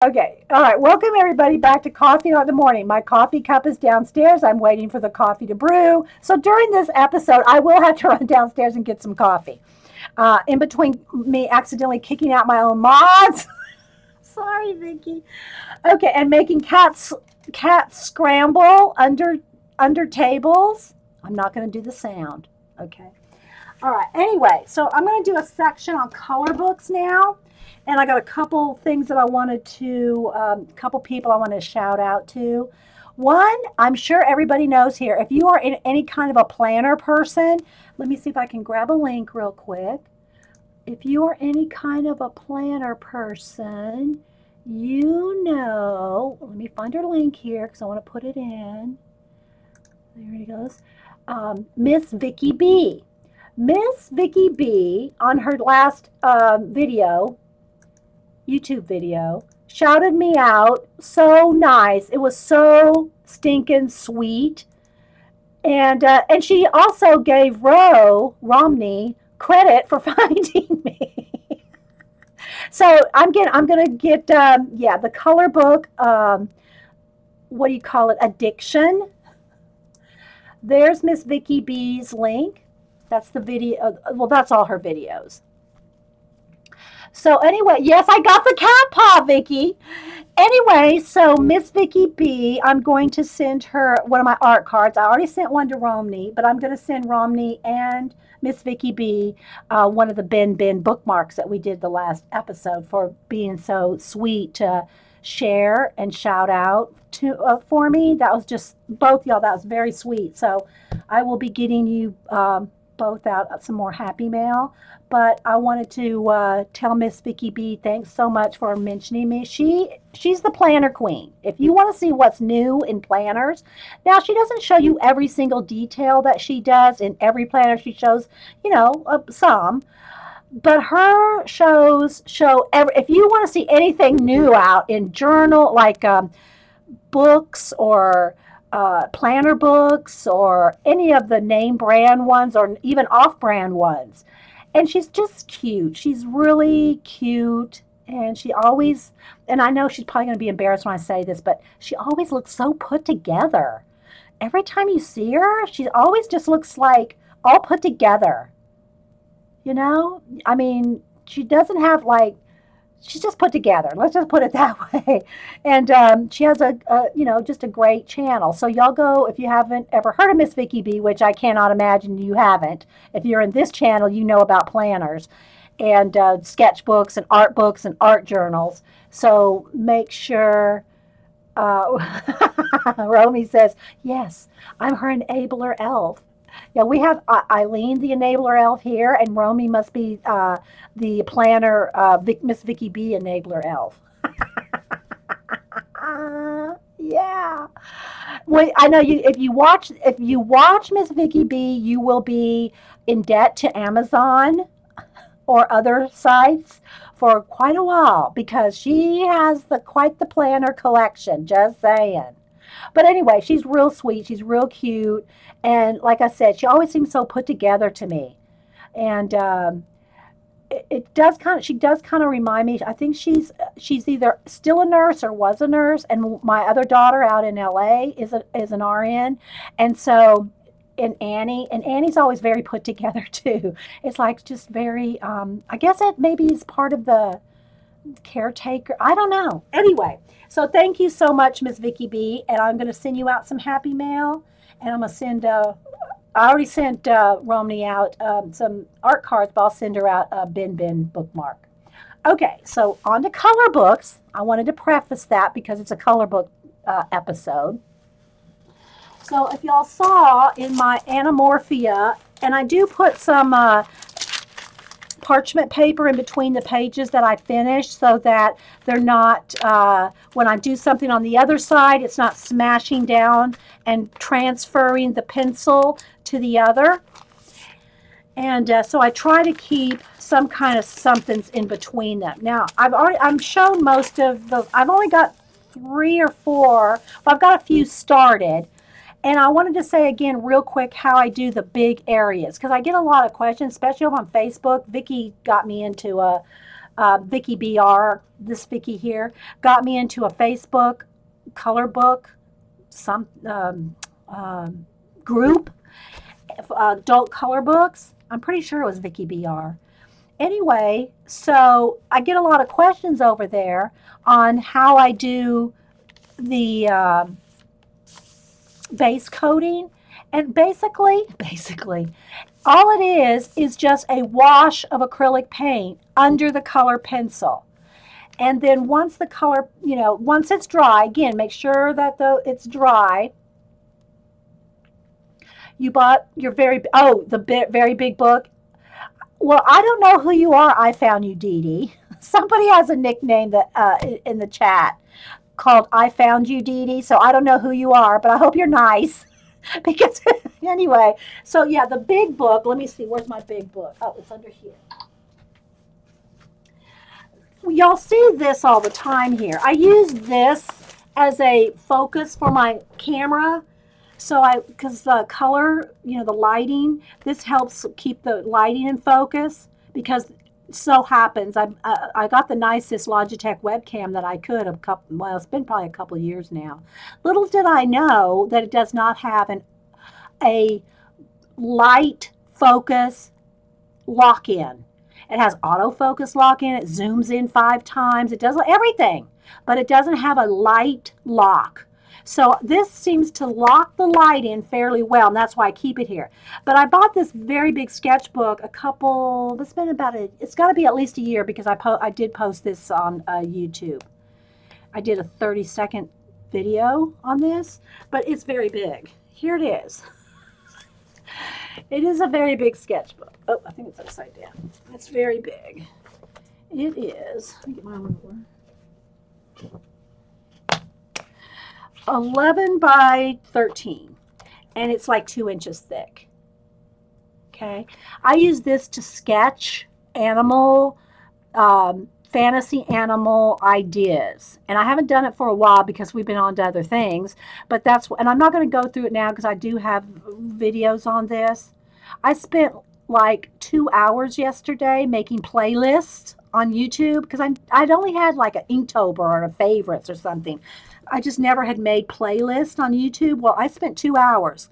Okay, all right. Welcome everybody back to Coffee in the Morning. My coffee cup is downstairs. I'm waiting for the coffee to brew. So during this episode, I will have to run downstairs and get some coffee. In between me accidentally kicking out my own mods. Sorry, Vicky. Okay, and making cats scramble under tables. I'm not going to do the sound. Okay. All right. Anyway, so I'm going to do a section on color books now. And I got a couple things that I wanted to, couple people I want to shout out to. One, I'm sure everybody knows here, if you are in any kind of a planner person, let me see if I can grab a link real quick. If you are any kind of a planner person, you know, let me find her link here because I want to put it in. There it goes. MissVickiBee. MissVickiBee, on her last YouTube video, shouted me out. So nice. It was so stinking sweet. And she also gave Romney credit for finding me. So I'm gonna get the color book, what do you call it, addiction. There's MissVickiBee's link. That's the video. Well, that's all her videos. So anyway, yes, I got the cat paw, Vicky. Anyway, so MissVickiBee, I'm going to send her one of my art cards. I already sent one to Romney, but I'm going to send Romney and MissVickiBee one of the Ben bookmarks that we did the last episode for being so sweet to share and shout out to for me. That was just, both y'all, that was very sweet. So I will be getting you both out some more happy mail, but I wanted to tell MissVickiBee thanks so much for mentioning me. She's the planner queen. If you want to see what's new in planners, now she doesn't show you every single detail that she does in every planner. She shows, you know, some, but her shows show if you want to see anything new out in journal, like books or planner books or any of the name brand ones or even off-brand ones. And she's just cute. She's really cute. And she always, and I know she's probably going to be embarrassed when I say this, but she always looks so put together. Every time you see her, she always just looks like all put together. You know? I mean, she doesn't have like, she's just put together. Let's just put it that way. And she has you know, just a great channel. So y'all go, if you haven't ever heard of MissVickiBee, which I cannot imagine you haven't. If you're in this channel, you know about planners and sketchbooks and art books and art journals. So make sure, Romy says, yes, I'm her enabler elf. Yeah, we have Eileen, the enabler elf here, and Romy must be the planner, MissVickiBee enabler elf. Yeah. Well, I know you. If you watch MissVickiBee, you will be in debt to Amazon or other sites for quite a while because she has quite the planner collection. Just saying. But anyway, she's real sweet. She's real cute. And like I said, she always seems so put together to me. And she does kind of remind me, I think she's either still a nurse or was a nurse. And my other daughter out in LA is an RN. And so, and Annie's always very put together too. It's like just very, I guess it maybe is part of the caretaker. I don't know. Anyway, so thank you so much, MissVickiBee, and I'm going to send you out some happy mail, and I'm going to send, I already sent Romney out some art cards, but I'll send her out a Ben bookmark. Okay, so on to color books. I wanted to preface that because it's a color book episode. So if y'all saw in my Anamorphia, and I do put some parchment paper in between the pages that I finish so that they're not, when I do something on the other side, it's not smashing down and transferring the pencil to the other. And so I try to keep some kind of somethings in between them. Now, I'm shown most of the, I've only got 3 or 4, well, I've got a few started. And I wanted to say again real quick how I do the big areas, because I get a lot of questions, especially on Facebook. Vicki got me into Vicky BR, this Vicky here, got me into a Facebook color book, some group, adult color books. I'm pretty sure it was Vicky BR. Anyway, so I get a lot of questions over there on how I do the base coating. And basically, all it is just a wash of acrylic paint under the color pencil. And then once the color, once it's dry, again, make sure that it's dry. You bought your very big book. Well, I don't know who you are. I found you, Dee Dee. Somebody has a nickname that in the chat called I found you, Dee Dee. So I don't know who you are, but I hope you're nice. Because anyway, so yeah, the big book. Let me see. Where's my big book? Oh, it's under here. Y'all see this all the time here. I use this as a focus for my camera. So because the color, the lighting, this helps keep the lighting in focus, because it so happens I got the nicest Logitech webcam that I could well, it's been probably a couple of years now. Little did I know that it does not have a light focus lock-in. It has autofocus lock-in, it zooms in 5 times, it does everything, but it doesn't have a light lock. So this seems to lock the light in fairly well, and that's why I keep it here. But I bought this very big sketchbook it's been it's got to be at least a year, because I did post this on YouTube. I did a 30-second video on this, but it's very big. Here it is. It is a very big sketchbook. Oh, I think it's upside down. It's very big. It is. Let me get my ruler. 11 by 13, and it's like 2 inches thick. Okay, I use this to sketch fantasy animal ideas, and I haven't done it for a while because we've been on to other things, but and I'm not going to go through it now because I do have videos on this. I spent like 2 hours yesterday making playlists on YouTube, because I'd only had like an Inktober or a favorites or something. I just never had made playlists on YouTube. Well, I spent 2 hours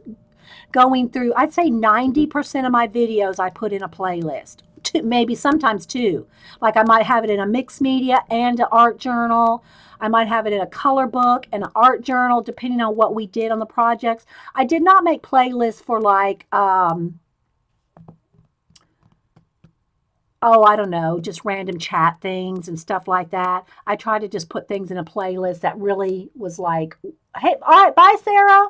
going through, I'd say 90% of my videos I put in a playlist. Maybe sometimes 2. Like I might have it in a mixed media and an art journal. I might have it in a color book and an art journal, depending on what we did on the projects. I did not make playlists for like, I don't know, just random chat things and stuff like that. I try to just put things in a playlist that really was like, hey, all right, bye, Sarah.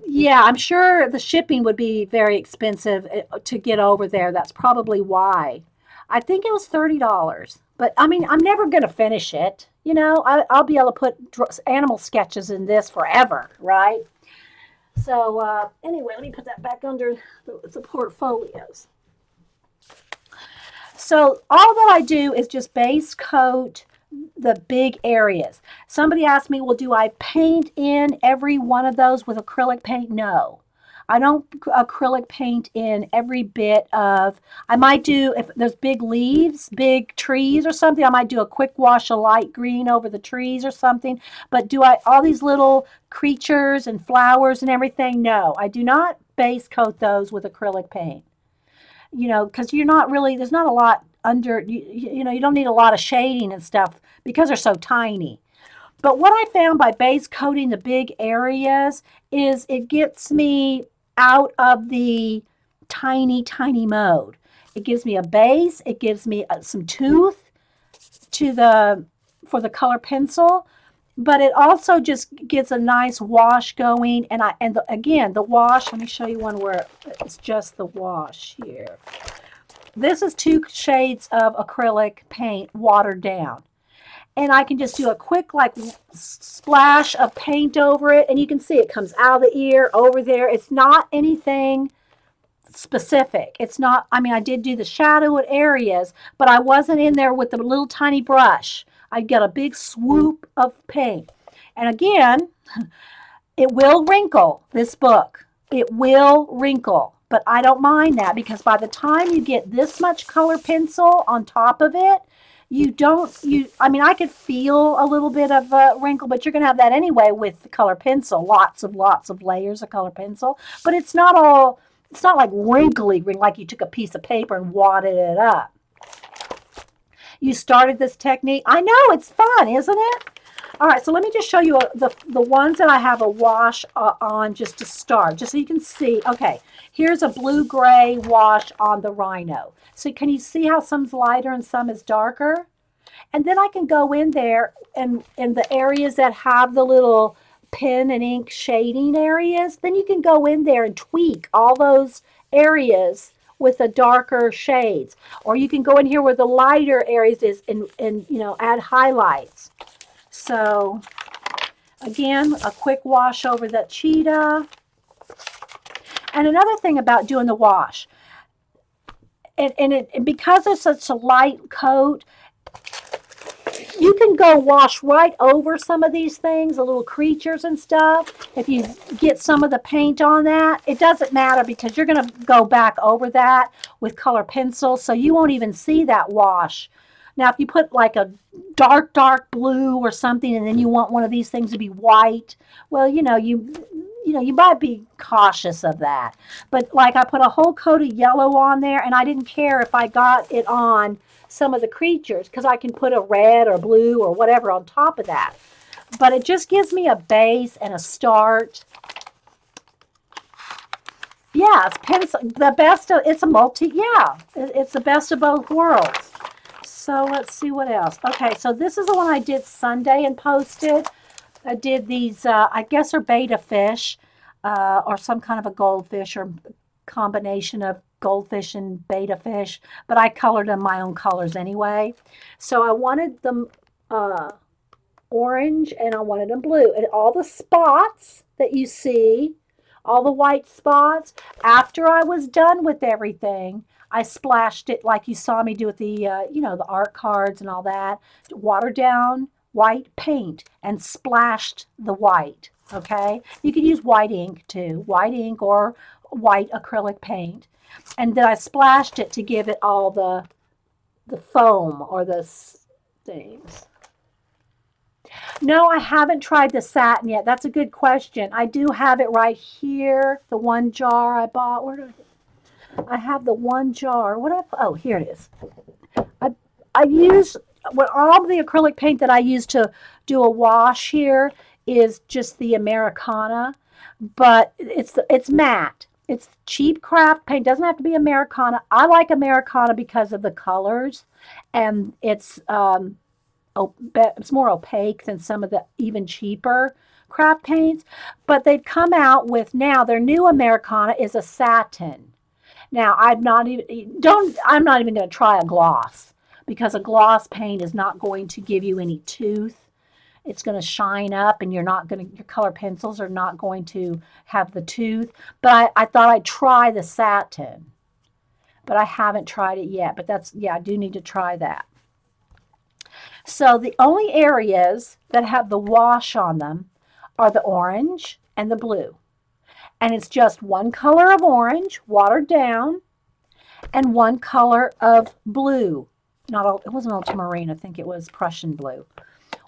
Yeah, I'm sure the shipping would be very expensive to get over there. That's probably why. I think it was $30. But, I mean, I'm never going to finish it. I'll be able to put animal sketches in this forever, right? So, anyway, let me put that back under the portfolios. So all that I do is just base coat the big areas. Somebody asked me, well, do I paint in every one of those with acrylic paint? No. I don't acrylic paint in every bit of, I might do, if there's big leaves, big trees or something, I might do a quick wash of light green over the trees or something. But do all these little creatures and flowers and everything? No, I do not base coat those with acrylic paint. Because you're not really, there's not a lot under, you don't need a lot of shading and stuff because they're so tiny. But what I found by base coating the big areas is it gets me out of the tiny, tiny mode. It gives me a base. It gives me some tooth for the color pencil. But it also just gets a nice wash going. And again, the wash, let me show you one where it's just the wash here. This is 2 shades of acrylic paint watered down. And I can just do a quick like splash of paint over it. And you can see it comes out of the ear, over there. It's not anything specific. It's not, I mean, I did do the shadowed areas, but I wasn't in there with the little tiny brush. I get a big swoop of paint. And again, it will wrinkle, this book. It will wrinkle. But I don't mind that, because by the time you get this much color pencil on top of it, I mean, I could feel a little bit of a wrinkle, but you're going to have that anyway with the color pencil. Lots of layers of color pencil. But it's not like wrinkly, like you took a piece of paper and wadded it up. You started this technique. I know, it's fun, isn't it? All right, so let me just show you the ones that I have a wash on just to start, just so you can see. Okay, here's a blue-gray wash on the Rhino. So can you see how some's lighter and some is darker? And then I can go in there and in the areas that have the little pen and ink shading areas, then you can go in there and tweak all those areas with the darker shades. Or you can go in here where the lighter areas is and you know, add highlights. So again, a quick wash over that cheetah. And another thing about doing the wash, and because it's such a light coat, you can go wash right over some of these things, the little creatures and stuff. If you get some of the paint on that, it doesn't matter, because you're going to go back over that with color pencil, so you won't even see that wash. Now, if you put like a dark blue or something, and then you want one of these things to be white, well, you might be cautious of that. But like, I put a whole coat of yellow on there, and I didn't care if I got it on some of the creatures, because I can put a red or blue or whatever on top of that. But it just gives me a base and a start. Yeah, it's pencil, the best of, it's a multi, yeah, it's the best of both worlds. So let's see what else. Okay, so this is the one I did Sunday and posted. I did these, I guess are betta fish, or some kind of a goldfish, or combination of goldfish and betta fish, but I colored them my own colors anyway. So I wanted them orange, and I wanted them blue. And all the spots that you see, all the white spots, after I was done with everything, I splashed it like you saw me do with the, you know, the art cards and all that. Watered down white paint and splashed the white, okay? You could use white ink too, white ink or white acrylic paint. And then I splashed it to give it all the foam or the things. No, I haven't tried the satin yet. That's a good question. I do have it right here, the one jar I bought. Where did I have the one jar? Oh, here it is. I use, all the acrylic paint that I use to do a wash here is just the Americana, but it's matte. It's cheap craft paint. Doesn't have to be Americana. I like Americana because of the colors, and it's more opaque than some of the even cheaper craft paints. But they've come out with now their new Americana is a satin. Now I'm not even going to try a gloss, because a gloss paint is not going to give you any tooth. It's going to shine up, and your color pencils are not going to have the tooth. But I thought I'd try the satin, but I haven't tried it yet. But yeah, I do need to try that. So the only areas that have the wash on them are the orange and the blue. And it's just one color of orange, watered down, and one color of blue. It wasn't ultramarine, I think it was Prussian blue.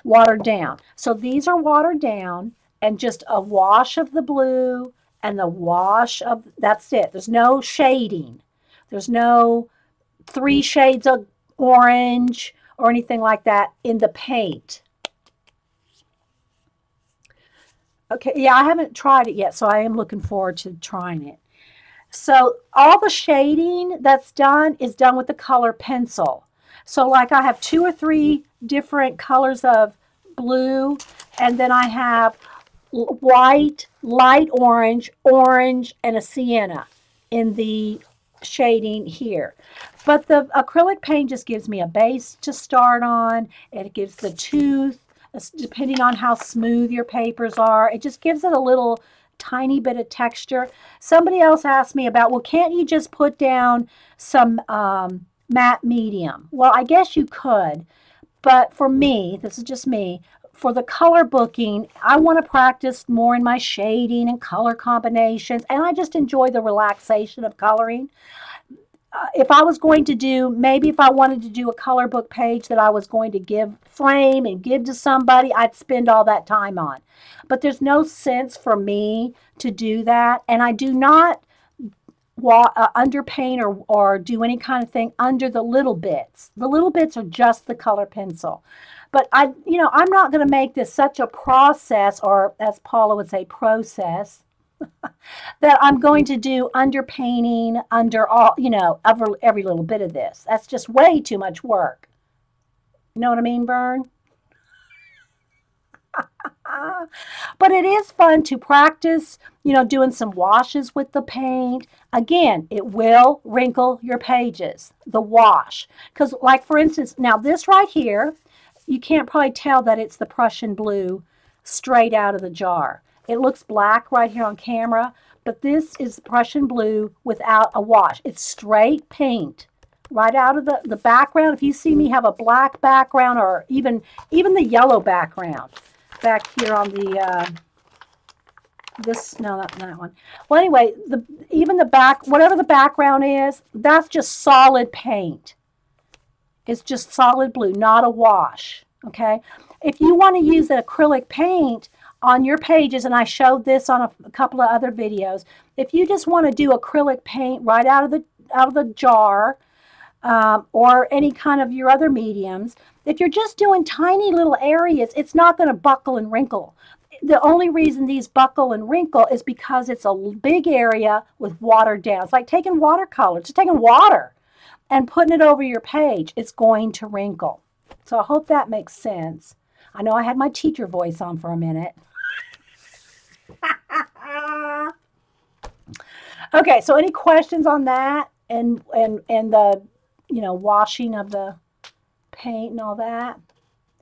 Watered down. So these are watered down, and just a wash of the blue and the wash of, that's it. There's no shading. There's no 3 shades of orange or anything like that in the paint. Okay, yeah, I haven't tried it yet, so I am looking forward to trying it. So all the shading that's done is done with the color pencil. So like I have 2 or 3 different colors of blue, and then I have white, light orange, orange, and a sienna in the shading here. But the acrylic paint just gives me a base to start on. It gives the tooth, depending on how smooth your papers are. It just gives it a little tiny bit of texture. Somebody else asked me about, well, can't you just put down some matte medium? Well, I guess you could, but for me, this is just me, for the color booking, I want to practice more in my shading and color combinations, and I just enjoy the relaxation of coloring. If I was going to do, maybe if I wanted to do a color book page that I was going to frame and give to somebody, I'd spend all that time on. But there's no sense for me to do that, and I do not underpaint or do any kind of thing under the little bits. The little bits are just the color pencil. But I'm not going to make this such a process, or as Paula would say, process, that I'm going to do underpainting under all, every little bit of this. That's just way too much work. You know what I mean, Vern? But it is fun to practice, doing some washes with the paint. Again, it will wrinkle your pages, the wash. Because, like, for instance, now this right here, you can't probably tell that it's the Prussian blue straight out of the jar. It looks black right here on camera, but this is Prussian blue without a wash. It's straight paint right out of the background. If you see me have a black background, or even the yellow background back here on the not that one. Well, anyway, even the back, whatever the background is, that's just solid paint. It's just solid blue, not a wash. Okay, if you want to use an acrylic paint on your pages, and I showed this on a couple of other videos, if you just want to do acrylic paint right out of the jar, or any kind of your other mediums, if you're just doing tiny little areas, it's not going to buckle and wrinkle. The only reason these buckle and wrinkle is because it's a big area with watered down. It's like taking watercolor, just taking water and putting it over your page. It's going to wrinkle. So I hope that makes sense. I know I had my teacher voice on for a minute. Okay, so any questions on that and the washing of the paint and all that?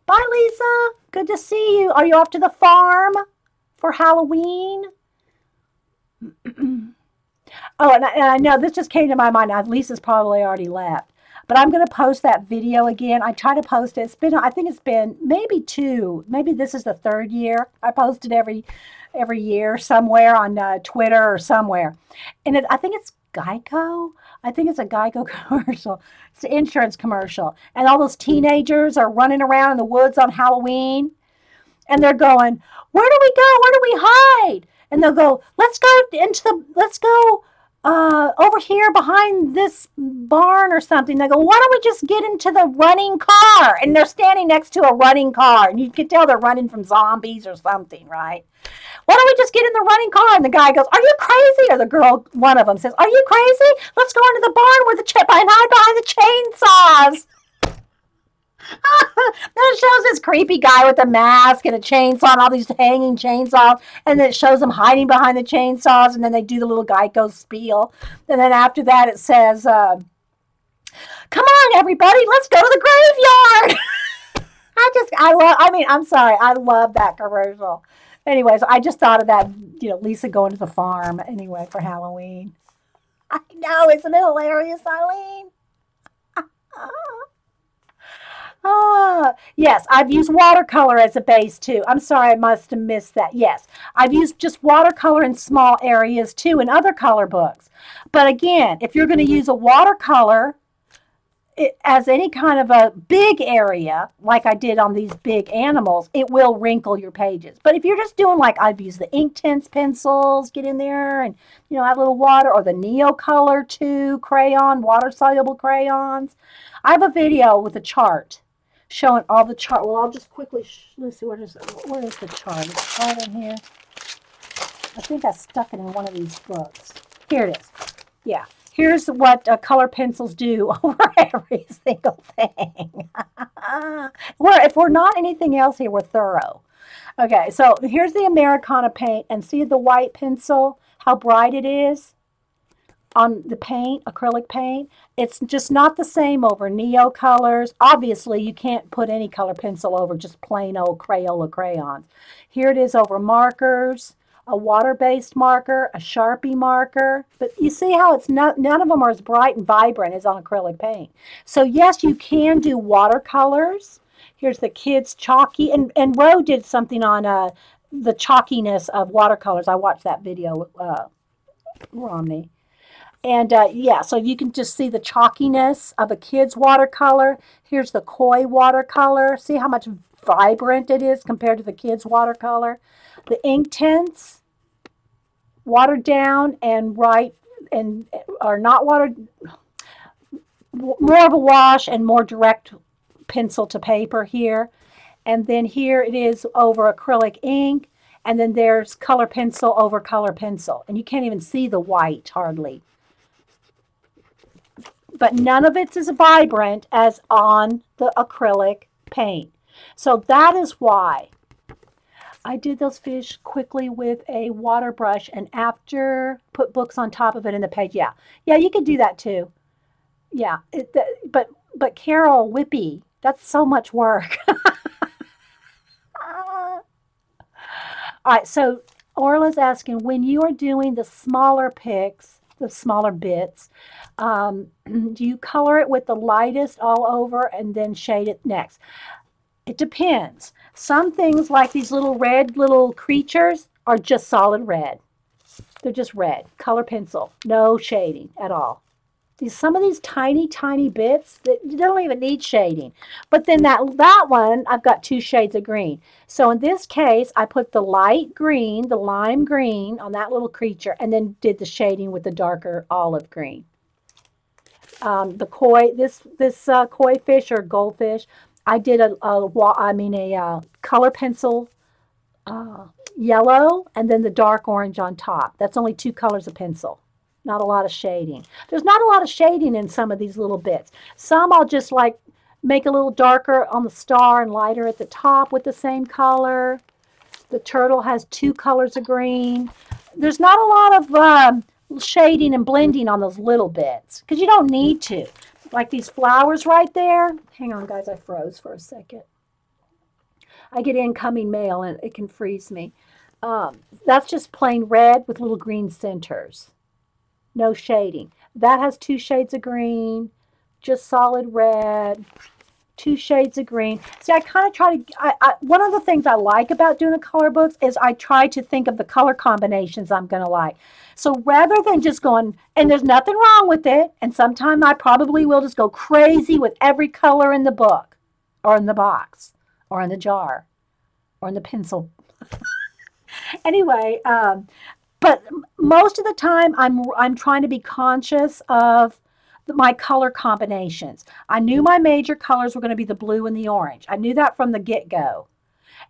Bye, Lisa. Good to see you. Are you off to the farm for Halloween? Oh, and I know this just came to my mind. Now, Lisa's probably already left. But I'm going to post that video again. I try to post it. I think it's been maybe this is the third year. I post it every year somewhere on Twitter or somewhere. And I think it's Geico. I think it's a Geico commercial. It's an insurance commercial. And all those teenagers are running around in the woods on Halloween. And they're going, where do we go? Where do we hide? And they'll go, let's go over here behind this barn or something. They go, why don't we just get into the running car? And they're standing next to a running car. And you can tell they're running from zombies or something, right? Why don't we just get in the running car? And the guy goes, are you crazy? Or the girl, one of them says, are you crazy? Let's go into the barn where and hide behind the chainsaws. Then it shows this creepy guy with a mask and a chainsaw and all these hanging chainsaws, and then it shows them hiding behind the chainsaws, and then they do the little Geico spiel, and then after that it says, come on everybody, let's go to the graveyard. I love that commercial. Anyways, I just thought of that, Lisa going to the farm anyway for Halloween. I know, isn't it hilarious, Eileen? Yes, I've used watercolor as a base too. I'm sorry, I must have missed that. Yes, I've used just watercolor in small areas too in other color books. But again, if you're going to use a watercolor as any kind of a big area, like I did on these big animals, it will wrinkle your pages. But if you're just doing, like, I've used the Inktense pencils, get in there and, add a little water, or the Neocolor 2 crayon, water-soluble crayons. I have a video with a chart showing all the chart. Well, I'll just quickly, let's see, where is the chart? Is the chart in here? I think I stuck it in one of these books. Here it is. Yeah. Here's what color pencils do over every single thing. If we're not anything else here, we're thorough. Okay, so here's the Americana paint, and see the white pencil, how bright it is on the paint, acrylic paint. It's just not the same over Neocolors. Obviously, you can't put any color pencil over just plain old Crayola crayons. Here it is over markers, a water-based marker, a Sharpie marker. But you see how it's none of them are as bright and vibrant as on acrylic paint. So yes, you can do watercolors. Here's the kids chalky, and Ro did something on the chalkiness of watercolors. I watched that video, Romney. And yeah, so you can just see the chalkiness of a kid's watercolor. Here's the koi watercolor. See how much vibrant it is compared to the kid's watercolor. The ink tints, watered down and are not watered, more of a wash and more direct pencil to paper here. And then here it is over acrylic ink. And then there's color pencil over color pencil. And you can't even see the white hardly. But none of it is vibrant as on the acrylic paint. So that is why I did those fish quickly with a water brush and after put books on top of it in the page. Yeah, you could do that too. Yeah, but Carol Whippy, that's so much work. All right, so Orla's asking, when you are doing the smaller picks, the smaller bits, do you color it with the lightest all over and then shade it next? It depends. Some things like these little red little creatures are just solid red. They're just red, color pencil, no shading at all. Some of these tiny, tiny bits that you don't even need shading. But then that one, I've got 2 shades of green. So in this case, I put the light green, the lime green on that little creature, and then did the shading with the darker olive green. The koi, this koi fish or goldfish, I did a color pencil yellow and then the dark orange on top. That's only 2 colors of pencil. Not a lot of shading. There's not a lot of shading in some of these little bits. Some I'll just like make a little darker on the star and lighter at the top with the same color. The turtle has 2 colors of green. There's not a lot of shading and blending on those little bits because you don't need to. Like these flowers right there. Hang on, guys, I froze for a second. I get incoming mail and it can freeze me. That's just plain red with little green centers. No shading. That has 2 shades of green, just solid red, 2 shades of green. See, I kind of try to, one of the things I like about doing the color books is I try to think of the color combinations I'm going to like. So rather than just going, and there's nothing wrong with it, and sometimes I probably will just go crazy with every color in the book, or in the box, or in the jar, or in the pencil. Anyway, but most of the time, I'm trying to be conscious of my color combinations. I knew my major colors were going to be the blue and the orange. I knew that from the get-go.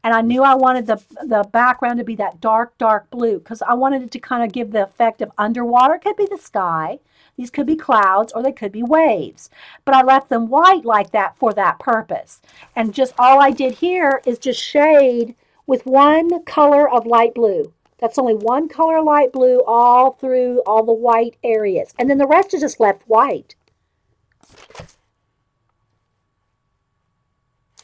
And I knew I wanted the background to be that dark, dark blue because I wanted it to kind of give the effect of underwater. It could be the sky. These could be clouds or they could be waves. But I left them white like that for that purpose. And just all I did here is just shade with 1 color of light blue. That's only 1 color of light blue all through all the white areas. And then the rest is just left white.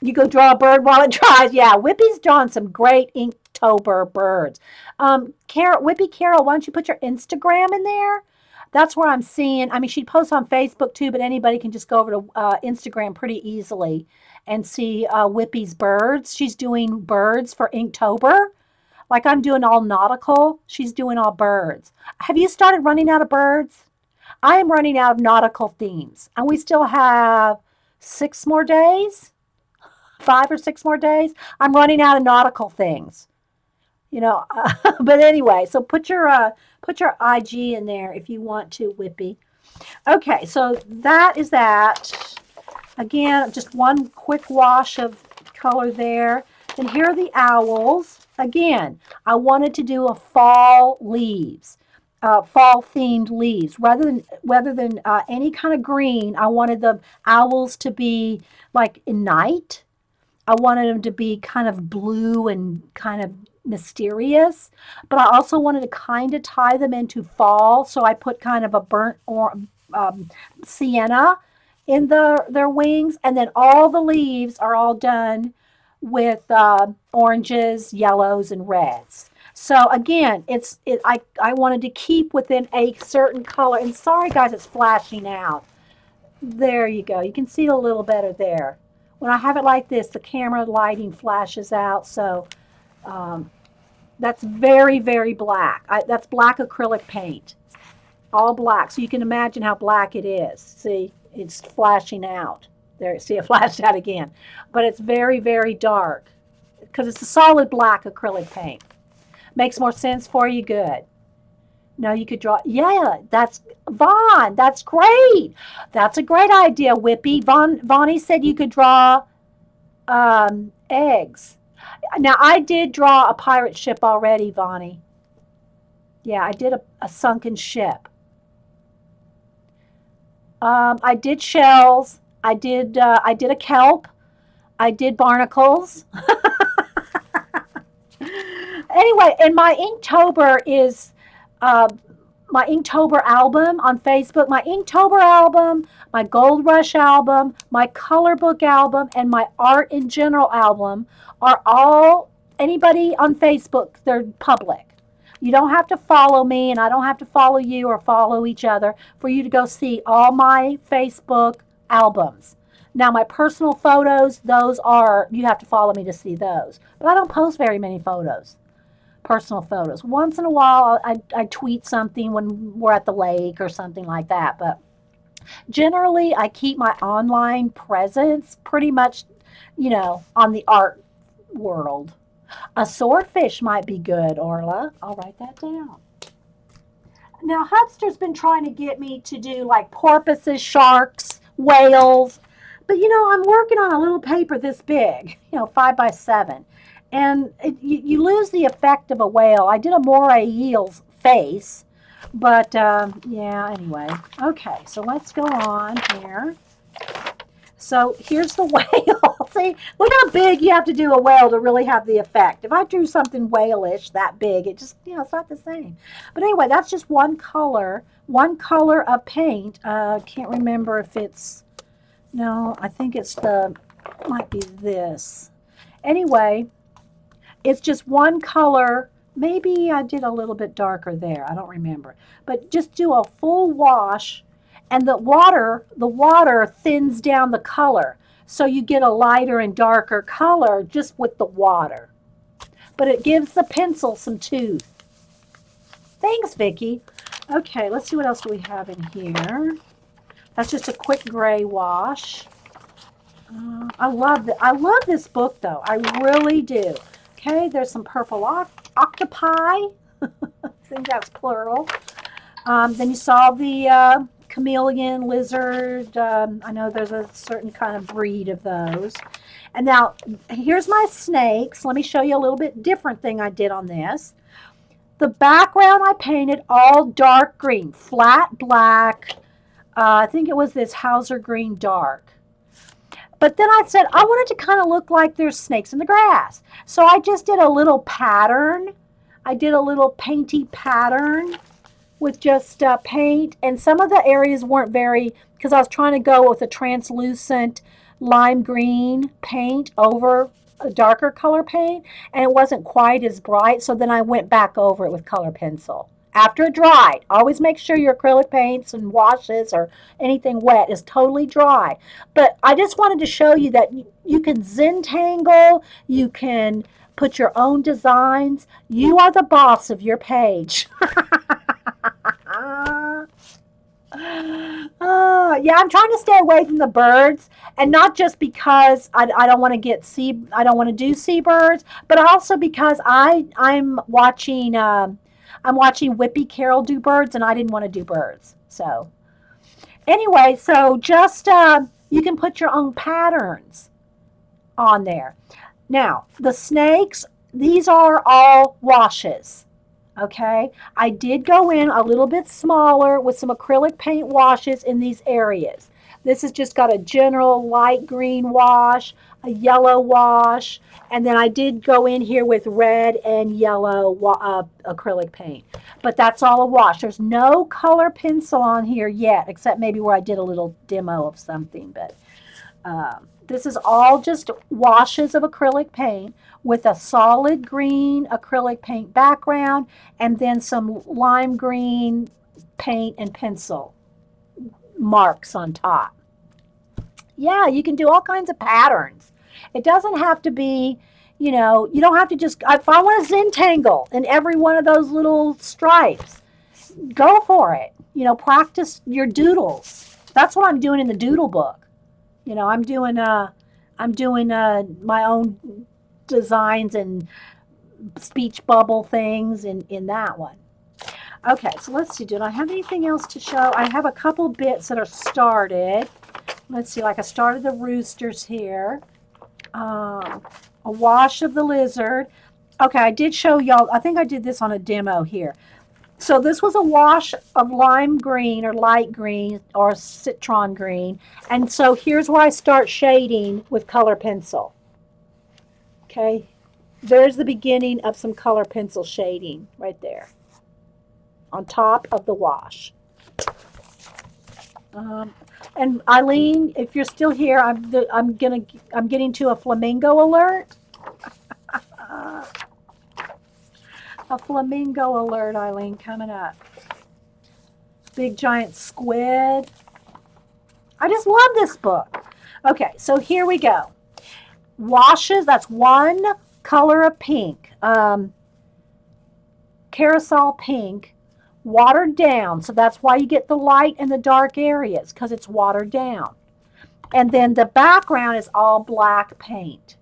You go draw a bird while it dries. Yeah, Whippy's drawn some great Inktober birds. Whippy Carol, why don't you put your Instagram in there? That's where I'm seeing. I mean, she posts on Facebook too, but anybody can just go over to Instagram pretty easily and see Whippy's birds. She's doing birds for Inktober. Like I'm doing all nautical, she's doing all birds. Have you started running out of birds? I am running out of nautical themes. And we still have 6 more days. 5 or 6 more days. I'm running out of nautical things. You know, but anyway, so put your IG in there if you want to, Whippy. Okay, so that is that. Again, just 1 quick wash of color there. And here are the owls. Again, I wanted to do a fall leaves, fall-themed leaves. Rather than any kind of green, I wanted the owls to be like in night. I wanted them to be kind of blue and kind of mysterious, but I also wanted to kind of tie them into fall, so I put kind of a burnt or sienna in their wings, and then all the leaves are all done with oranges, yellows, and reds. So again, I wanted to keep within a certain color, and sorry guys, it's flashing out. There you go. You can see a little better there. when I have it like this, the camera lighting flashes out, so that's very, very black. That's black acrylic paint, all black. So you can imagine how black it is. See, it's flashing out. There, see, it flashed out again. But it's very, very dark because it's a solid black acrylic paint. Makes more sense for you? Good. No, you could draw. Yeah, that's Vaughn. That's great. That's a great idea, Whippy. Vonnie said you could draw eggs. Now, I did draw a pirate ship already, Vonnie. Yeah, I did a sunken ship. I did shells. I did a kelp. I did barnacles. Anyway, and my Inktober is my Inktober album on Facebook. My Inktober album, my Gold Rush album, my Color Book album, and my Art in General album are all, anybody on Facebook, they're public. You don't have to follow me, and I don't have to follow you or follow each other for you to go see all my Facebook albums. Now, my personal photos, those are, you have to follow me to see those. But I don't post very many photos, personal photos. Once in a while, I tweet something when we're at the lake or something like that. But generally, I keep my online presence pretty much, you know, on the art world. A swordfish might be good, Orla. I'll write that down. Now, Hubster's been trying to get me to do like porpoises, sharks, whales. But, you know, I'm working on a little paper this big, you know, 5 by 7. And you lose the effect of a whale. I did a moray eel's face. But, yeah, anyway. Okay, so let's go on here. So here's the whale. See, look how big you have to do a whale to really have the effect. If I drew something whale-ish that big, it just, you know, it's not the same. But anyway, that's just one color of paint. Can't remember if it's, no, I think it's might be this. Anyway, it's just one color. Maybe I did a little bit darker there. I don't remember. But just do a full wash. And the water thins down the color. So you get a lighter and darker color just with the water. But it gives the pencil some tooth. Thanks, Vicki. Okay, let's see what else do we have in here. That's just a quick gray wash. I love this book, though. I really do. Okay, there's some purple octopi. I think that's plural. Then you saw the chameleon, lizard. I know there's a certain kind of breed of those. And now, here's my snakes. Let me show you a little bit different thing I did on this. The background I painted all dark green, flat black. I think it was this Hauser green dark. But then I said, I want it to kind of look like there's snakes in the grass. So I just did a little pattern. I did a little painty pattern with just paint, and some of the areas weren't very, because I was trying to go with a translucent lime green paint over a darker color paint, and it wasn't quite as bright, so then I went back over it with color pencil. After it dried, always make sure your acrylic paints and washes or anything wet is totally dry. But I just wanted to show you that you can Zentangle, you can put your own designs. You are the boss of your page. Yeah, I'm trying to stay away from the birds, and not just because I don't want to get I don't want to do seabirds, but also because I'm watching Whippy Carroll do birds, and I didn't want to do birds. So anyway, so just you can put your own patterns on there. Now the snakes, these are all washes. Okay, I did go in a little bit smaller with some acrylic paint washes in these areas. This has just got a general light green wash, a yellow wash, and then I did go in here with red and yellow acrylic paint. But that's all a wash. There's no color pencil on here yet, except maybe where I did a little demo of something. But this is all just washes of acrylic paint with a solid green acrylic paint background, and then some lime green paint and pencil marks on top. Yeah, you can do all kinds of patterns. It doesn't have to be, you know, you don't have to just, if I want a Zentangle in every one of those little stripes, go for it. You know, practice your doodles. That's what I'm doing in the doodle book. You know, I'm doing my own designs and speech bubble things in that one. Okay, so let's see. Did I have anything else to show? I have a couple bits that are started. Let's see, like I started the roosters here. A wash of the lizard. Okay, I did show y'all. I think I did this on a demo here. So this was a wash of lime green or light green or citron green. And so here's where I start shading with color pencil. Okay, there's the beginning of some color pencil shading right there on top of the wash. And Eileen, if you're still here, I'm getting to a flamingo alert. A flamingo alert, Eileen, coming up. Big giant squid. I just love this book. Okay, so here we go. Washes, that's one color of pink. Carousel pink. Watered down, so that's why you get the light and the dark areas, because it's watered down. And then the background is all black paint.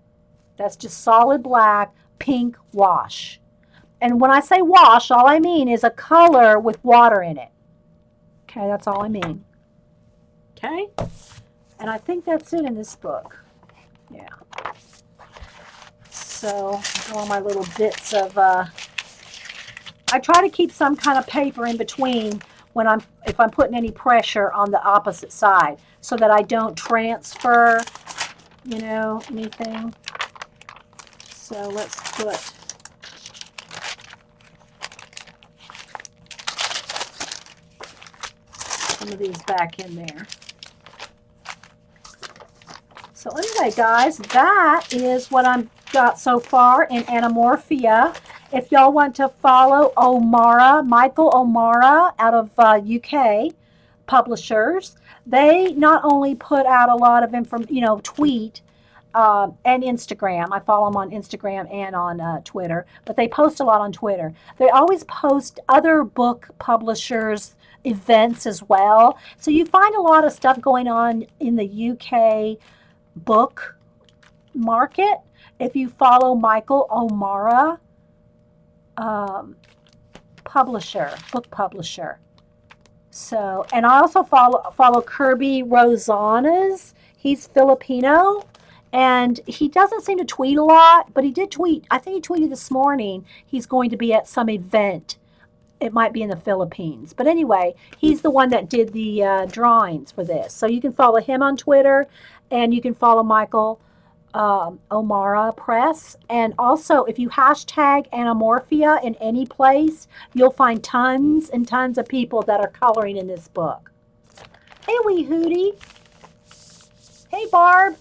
That's just solid black, pink wash. And when I say wash, all I mean is a color with water in it. Okay, that's all I mean. Okay? And I think that's it in this book. Yeah. So, all my little bits of... I try to keep some kind of paper in between when if I'm putting any pressure on the opposite side, so that I don't transfer, you know, anything. So let's put some of these back in there. So anyway, guys, that is what I've got so far in Anamorphia. If y'all want to follow Michael O'Mara out of UK publishers, they not only put out a lot of tweet and Instagram. I follow them on Instagram and on Twitter, but they post a lot on Twitter. They always post other book publishers' events as well. So you find a lot of stuff going on in the UK book market if you follow Michael O'Mara. Book publisher. So, and I also follow Kirby Rosanas. He's Filipino, and he doesn't seem to tweet a lot, but he did tweet. I think he tweeted this morning he's going to be at some event. It might be in the Philippines, but anyway, he's the one that did the drawings for this. So you can follow him on Twitter, and you can follow Michael O'Mara Press. And also, if you hashtag Anamorphia in any place, you'll find tons and tons of people that are coloring in this book. Hey, wee hootie. Hey, Barb.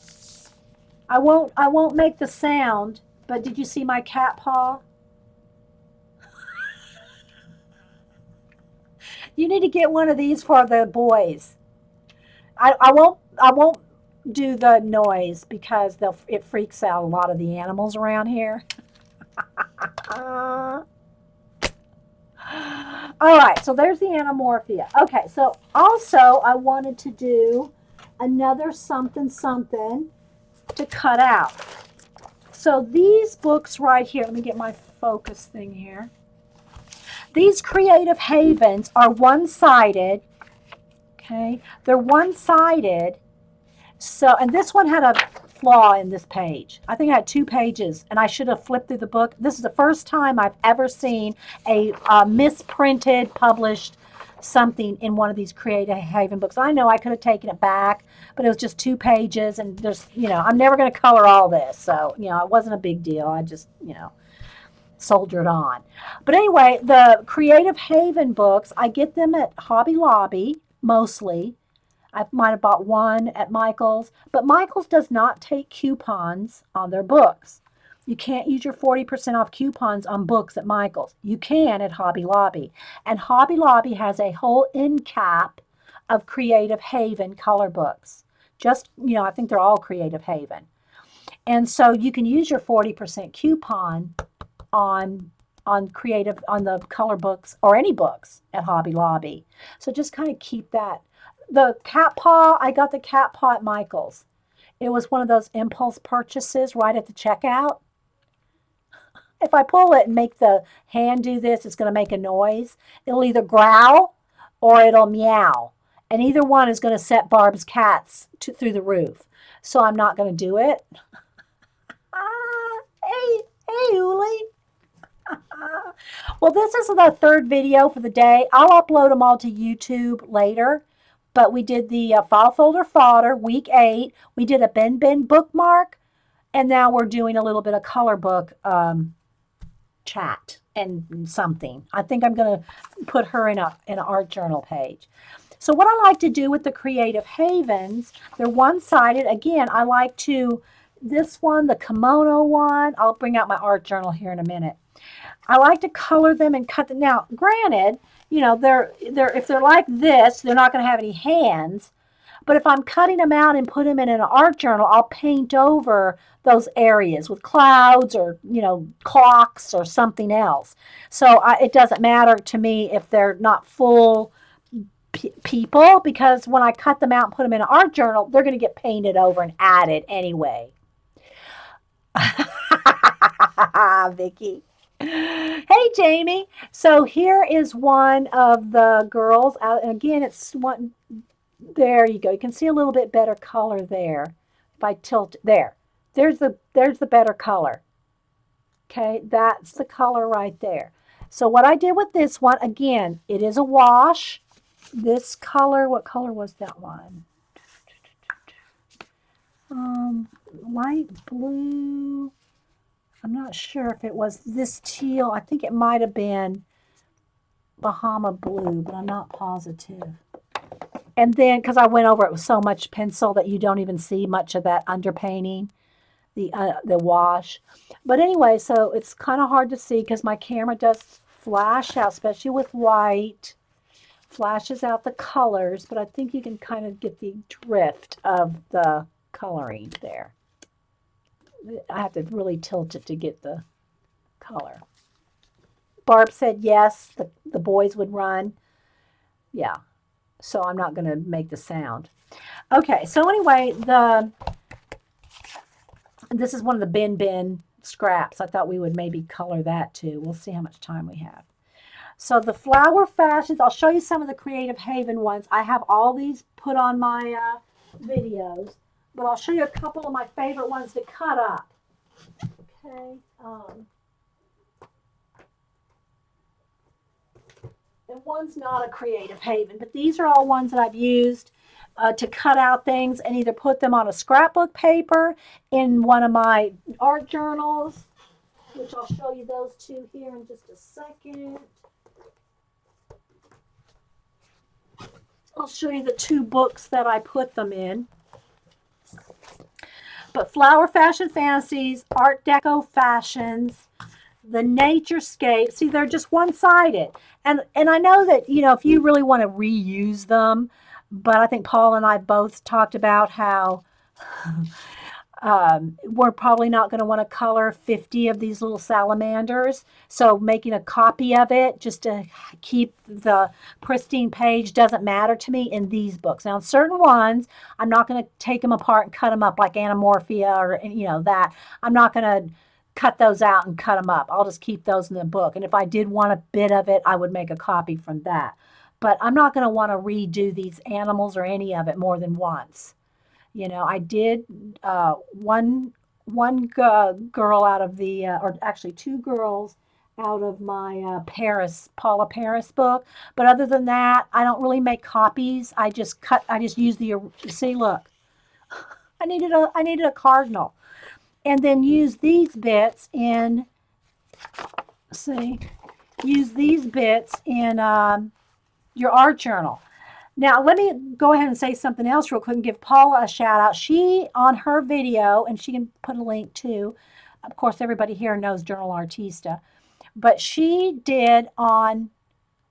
I won't make the sound, but did you see my cat paw? You need to get one of these for the boys. I won't do the noise because it freaks out a lot of the animals around here. All right, so there's the Anamorphia. Okay, so also I wanted to do another something to cut out. So these books right here, let me get my focus thing here. These Creative Havens are one-sided. Okay, they're one-sided. So, and this one had a flaw in this page. I think I had 2 pages, and I should have flipped through the book. This is the first time I've ever seen a misprinted, published something in one of these Creative Haven books. I know I could have taken it back, but it was just 2 pages, and there's, I'm never going to color all this. So, it wasn't a big deal. I just, soldiered on. But anyway, the Creative Haven books, I get them at Hobby Lobby, mostly. I might have bought one at Michael's, but Michael's does not take coupons on their books. You can't use your 40% off coupons on books at Michael's. You can at Hobby Lobby. And Hobby Lobby has a whole end cap of Creative Haven color books. Just, you know, I think they're all Creative Haven. And so you can use your 40% coupon on the color books or any books at Hobby Lobby. So just kind of keep that. The cat paw, I got the cat paw at Michael's. It was one of those impulse purchases right at the checkout. If I pull it and make the hand do this, it's going to make a noise. It'll either growl or it'll meow. And either one is going to set Barb's cats through the roof. So I'm not going to do it. Hey, Uli. Well, this is the third video for the day. I'll upload them all to YouTube later. But we did the file folder fodder, week 8. We did a Ben bookmark. And now we're doing a little bit of color book chat and something. I think I'm going to put her in an art journal page. So what I like to do with the Creative Havens, they're one-sided. Again, I like to, this one, the kimono one, I'll bring out my art journal here in a minute. I like to color them and cut them. Now, granted, you know, if they're like this, they're not going to have any hands. But if I'm cutting them out and put them in an art journal, I'll paint over those areas with clouds or, you know, clocks or something else. So it doesn't matter to me if they're not full people, because when I cut them out and put them in an art journal, they're going to get painted over and added anyway. Vicky. Hey, Jamie. So here is one of the girls. And again, it's one. There you go. You can see a little bit better color there. If I tilt there, there's the better color. Okay, that's the color right there. So what I did with this one, again, it is a wash. This color, what color was that one? Light blue. I'm not sure if it was this teal. I think it might have been Bahama blue, but I'm not positive. And then, because I went over it with so much pencil that you don't even see much of that underpainting, the wash. But anyway, so it's kind of hard to see because my camera does flash out, especially with white. Flashes out the colors, but I think you can kind of get the drift of the coloring there. I have to really tilt it to get the color. Barb said yes, the boys would run. Yeah. So I'm not going to make the sound. Okay, so anyway, this is one of the bin scraps. I thought we would maybe color that too. We'll see how much time we have. So the flower fashions, I'll show you some of the Creative Haven ones. I have all these put on my videos, but I'll show you a couple of my favorite ones to cut up. Okay. And one's not a Creative Haven, but these are all ones that I've used to cut out things and either put them on a scrapbook paper in one of my art journals, which I'll show you those two here in just a second. I'll show you the two books that I put them in. But Flower Fashion Fantasies, Art Deco Fashions, the Naturescape. See, they're just one-sided. And I know that, you know, if you really want to reuse them, but I think Paul and I both talked about how we're probably not going to want to color 50 of these little salamanders. So making a copy of it just to keep the pristine page doesn't matter to me in these books. Now, in certain ones, I'm not going to take them apart and cut them up like Anamorphia or, you know, that. I'm not going to cut those out and cut them up. I'll just keep those in the book. And if I did want a bit of it, I would make a copy from that. But I'm not going to want to redo these animals or any of it more than once. You know, I did one girl out of the, or actually two girls out of my Paula Paris book. But other than that, I don't really make copies. I just use the, see, look, I needed a cardinal. And then use these bits in, see, use these bits in your art journal. Now, let me go ahead and say something else real quick and give Paula a shout out. She, on her video, and she can put a link too. Of course, everybody here knows Journal Artista. But she did on,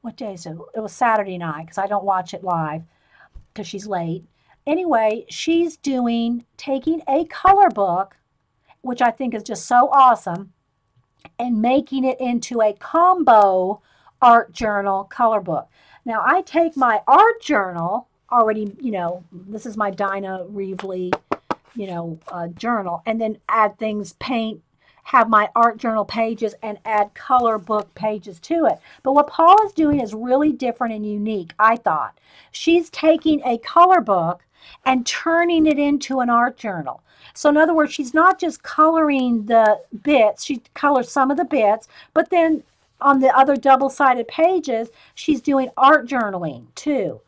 what day is it? It was Saturday night because I don't watch it live because she's late. Anyway, she's taking a color book, which I think is just so awesome, and making it into a combo art journal color book. Now, I take my art journal already, this is my Dinah Reevely, journal, and then add things, paint, have my art journal pages, and add color book pages to it. But what Paula's doing is really different and unique, I thought. She's taking a color book and turning it into an art journal. So in other words, she's not just coloring the bits, she colors some of the bits, but then on the other double-sided pages, she's doing art journaling too.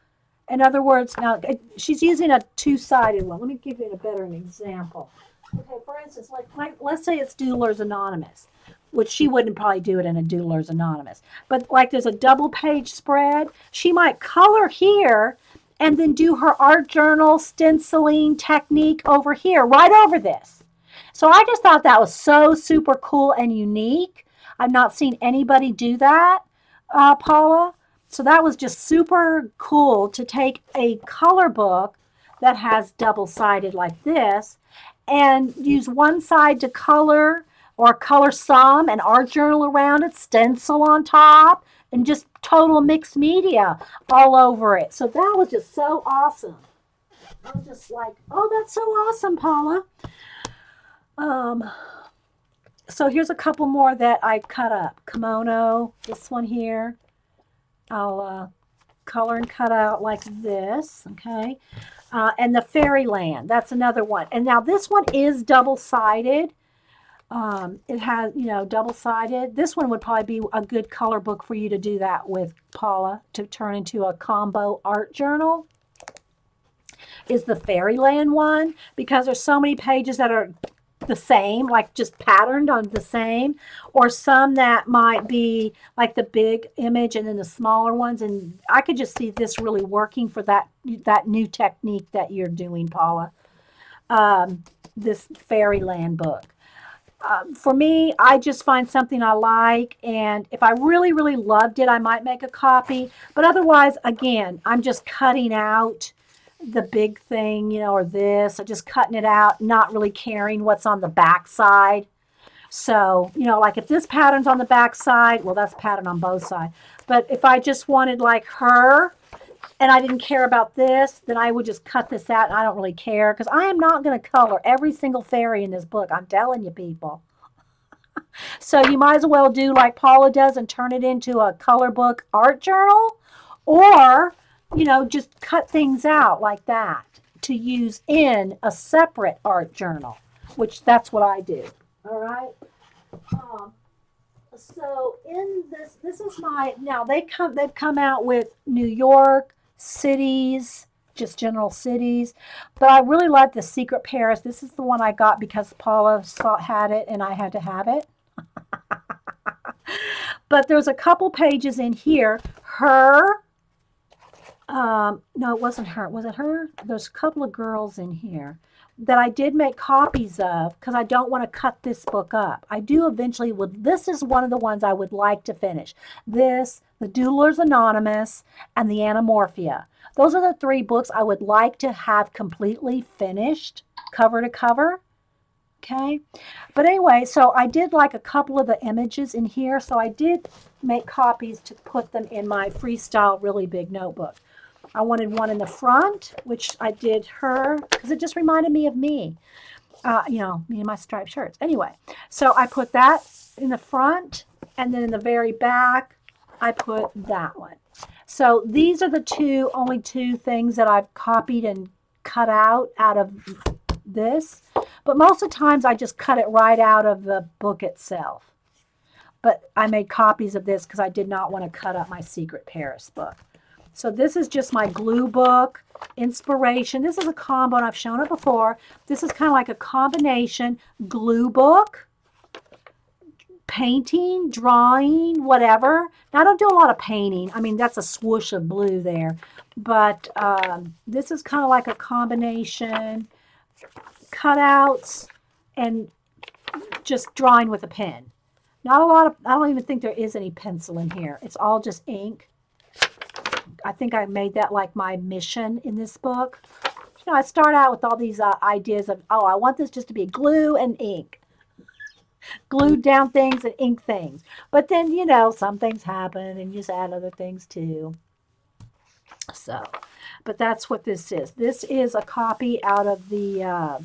In other words, now she's using a two-sided one. Let me give you a better example. Okay, for instance, like let's say it's Doodlers Anonymous, which she wouldn't probably do it in a Doodlers Anonymous. But like there's a double-page spread, she might color here and then do her art journal stenciling technique over here, right over this. So I just thought that was so super cool and unique. I've not seen anybody do that, Paula. So that was just super cool to take a color book that has double-sided like this and use one side to color or color some and art journal around it, stencil on top, and just total mixed media all over it. So that was just so awesome. I was just like, oh, that's so awesome, Paula. So here's a couple more that I cut up. Kimono, this one here. I'll color and cut out like this, okay? And the Fairyland, that's another one. And now this one is double-sided. It has, double-sided. This one would probably be a good color book for you to do that with, Paula, to turn into a combo art journal. Is the Fairyland one, because there's so many pages that are the same, like just patterned on the same, or some that might be like the big image and then the smaller ones. And I could just see this really working for that new technique that you're doing, Paula. This Fairyland book. For me, I just find something I like, and if I really, really loved it, I might make a copy. But otherwise, again, I'm just cutting out the big thing, or this, or just cutting it out, not really caring what's on the back side. So, like if this pattern's on the back side, well, that's pattern on both sides. But if I just wanted like her, and I didn't care about this, then I would just cut this out, and I don't really care, because I am not going to color every single fairy in this book. I'm telling you, people. So you might as well do like Paula does and turn it into a color book art journal, or just cut things out like that to use in a separate art journal, which that's what I do. All right. So in this is my, now they've come out with New York, cities, just general cities, but I really like the Secret Paris. This is the one I got because Paula had it and I had to have it. But there's a couple pages in here. No, it wasn't her. Was it her? There's a couple of girls in here that I did make copies of because I don't want to cut this book up. I do eventually this is one of the ones I would like to finish. This, the Doodlers Anonymous, and the Anamorphia. Those are the three books I would like to have completely finished, cover to cover. Okay. But anyway, so I did like a couple of the images in here, so I did make copies to put them in my freestyle really big notebook. I wanted one in the front, which I did her, because it just reminded me of me. Me and my striped shirts. Anyway, so I put that in the front, and then in the very back, I put that one. So these are the only two things that I've copied and cut out of this. But most of the times, I just cut it right out of the book itself. But I made copies of this because I did not want to cut up my Secret Paris book. So this is just my glue book, inspiration. This is a combo, and I've shown it before. This is kind of like a combination glue book, painting, drawing, whatever. Now, I don't do a lot of painting. I mean, that's a swoosh of blue there. But this is kind of like a combination, cutouts, and just drawing with a pen. Not a lot of, I don't even think there is any pencil in here. It's all just ink. I think I made that like my mission in this book. You know, I start out with all these ideas of, oh, I want this just to be glue and ink. Glued down things and ink things. But then, you know, some things happen and you just add other things too. So, but that's what this is. This is a copy out of the,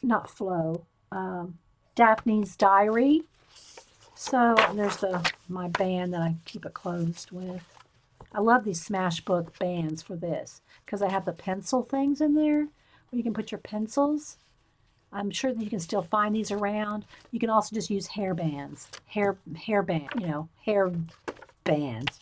not Flow, Daphne's Diary. So there's my band that I keep it closed with. I love these Smashbook bands for this because I have the pencil things in there where you can put your pencils. I'm sure that you can still find these around. You can also just use hair bands, hair band, you know, hair bands.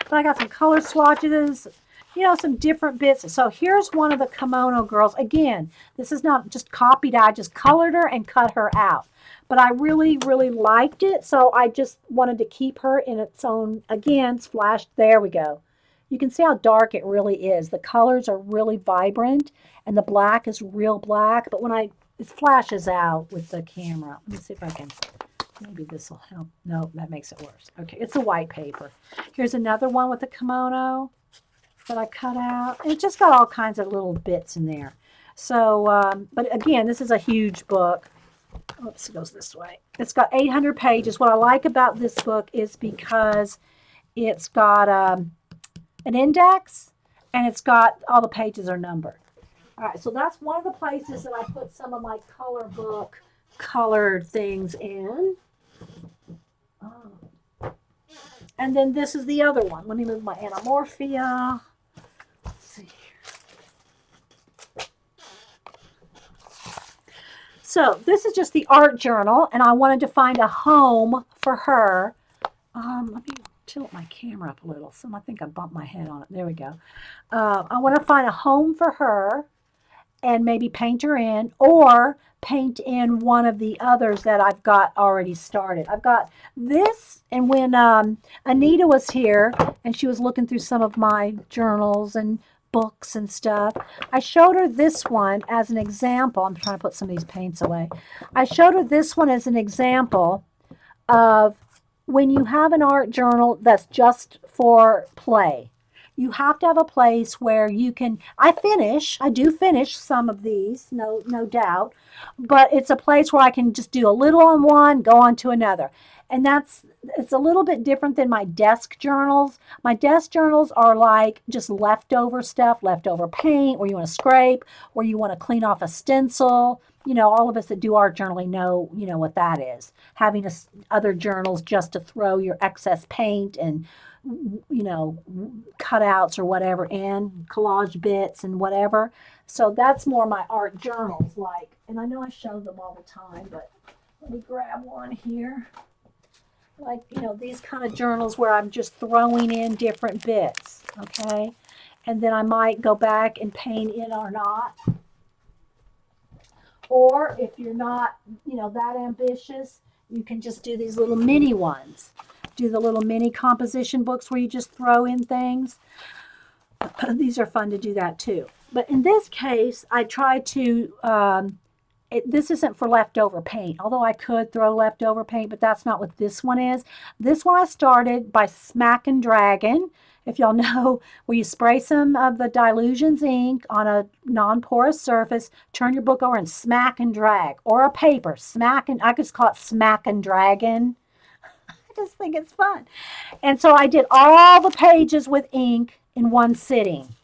But I got some color swatches, you know, some different bits. So here's one of the kimono girls. Again, this is not just copied. I just colored her and cut her out. But I really, really liked it. So I just wanted to keep her in its own, again, flashed. There we go. You can see how dark it really is. The colors are really vibrant and the black is real black. But when it flashes out with the camera. Let me see if I can, maybe this will help. No, that makes it worse. Okay, it's a white paper. Here's another one with the kimono that I cut out. And it just got all kinds of little bits in there. So, but again, this is a huge book. Oops, it goes this way. It's got 800 pages. What I like about this book is because it's got an index and it's got all the pages are numbered. All right, so that's one of the places that I put some of my color book colored things in. Oh. And then this is the other one. Let me move my Anamorphia. Let's see. So this is just the art journal, and I wanted to find a home for her. Let me tilt my camera up a little. So I think I bumped my head on it. There we go. I want to find a home for her and maybe paint her in or paint in one of the others that I've got already started. I've got this, and when Anita was here and she was looking through some of my journals and books and stuff, I showed her this one as an example. I'm trying to put some of these paints away. I showed her this one as an example of when you have an art journal that's just for play. You have to have a place where you can, I do finish some of these, no doubt, but it's a place where I can just do a little on one, go on to another. And it's a little bit different than my desk journals. My desk journals are like just leftover stuff, leftover paint, where you want to scrape, where you want to clean off a stencil. You know, all of us that do art journaling know, you know, what that is. Having other journals just to throw your excess paint and, you know, cutouts or whatever in, collage bits and whatever. So that's more my art journals like, and I know I show them all the time, but let me grab one here. Like, you know, these kind of journals where I'm just throwing in different bits, okay? And then I might go back and paint in or not. Or if you're not, you know, that ambitious, you can just do these little mini ones. Do the little mini composition books where you just throw in things. These are fun to do that too. But in this case, I try to, this isn't for leftover paint, although I could throw leftover paint, but that's not what this one is. This one I started by Smack and Dragon. If y'all know, where you spray some of the Dilutions ink on a non-porous surface, turn your book over and smack and drag, or a paper, smack and, I just call it Smack and Dragon. I just think it's fun. And so I did all the pages with ink in one sitting.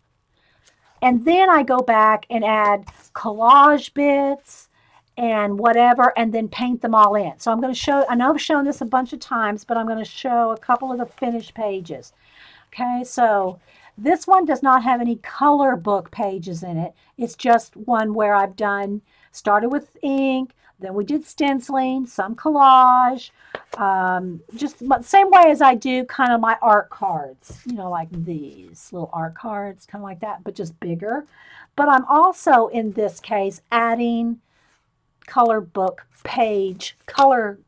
And then I go back and add collage bits and whatever, and then paint them all in. So I'm going to show, I know I've shown this a bunch of times, but I'm going to show a couple of the finished pages. Okay, so this one does not have any color book pages in it. It's just one where I've started with ink, then we did stenciling, some collage, just the same way as I do kind of my art cards, you know, like these little art cards, kind of like that, but just bigger. But I'm also, in this case, adding color book page, color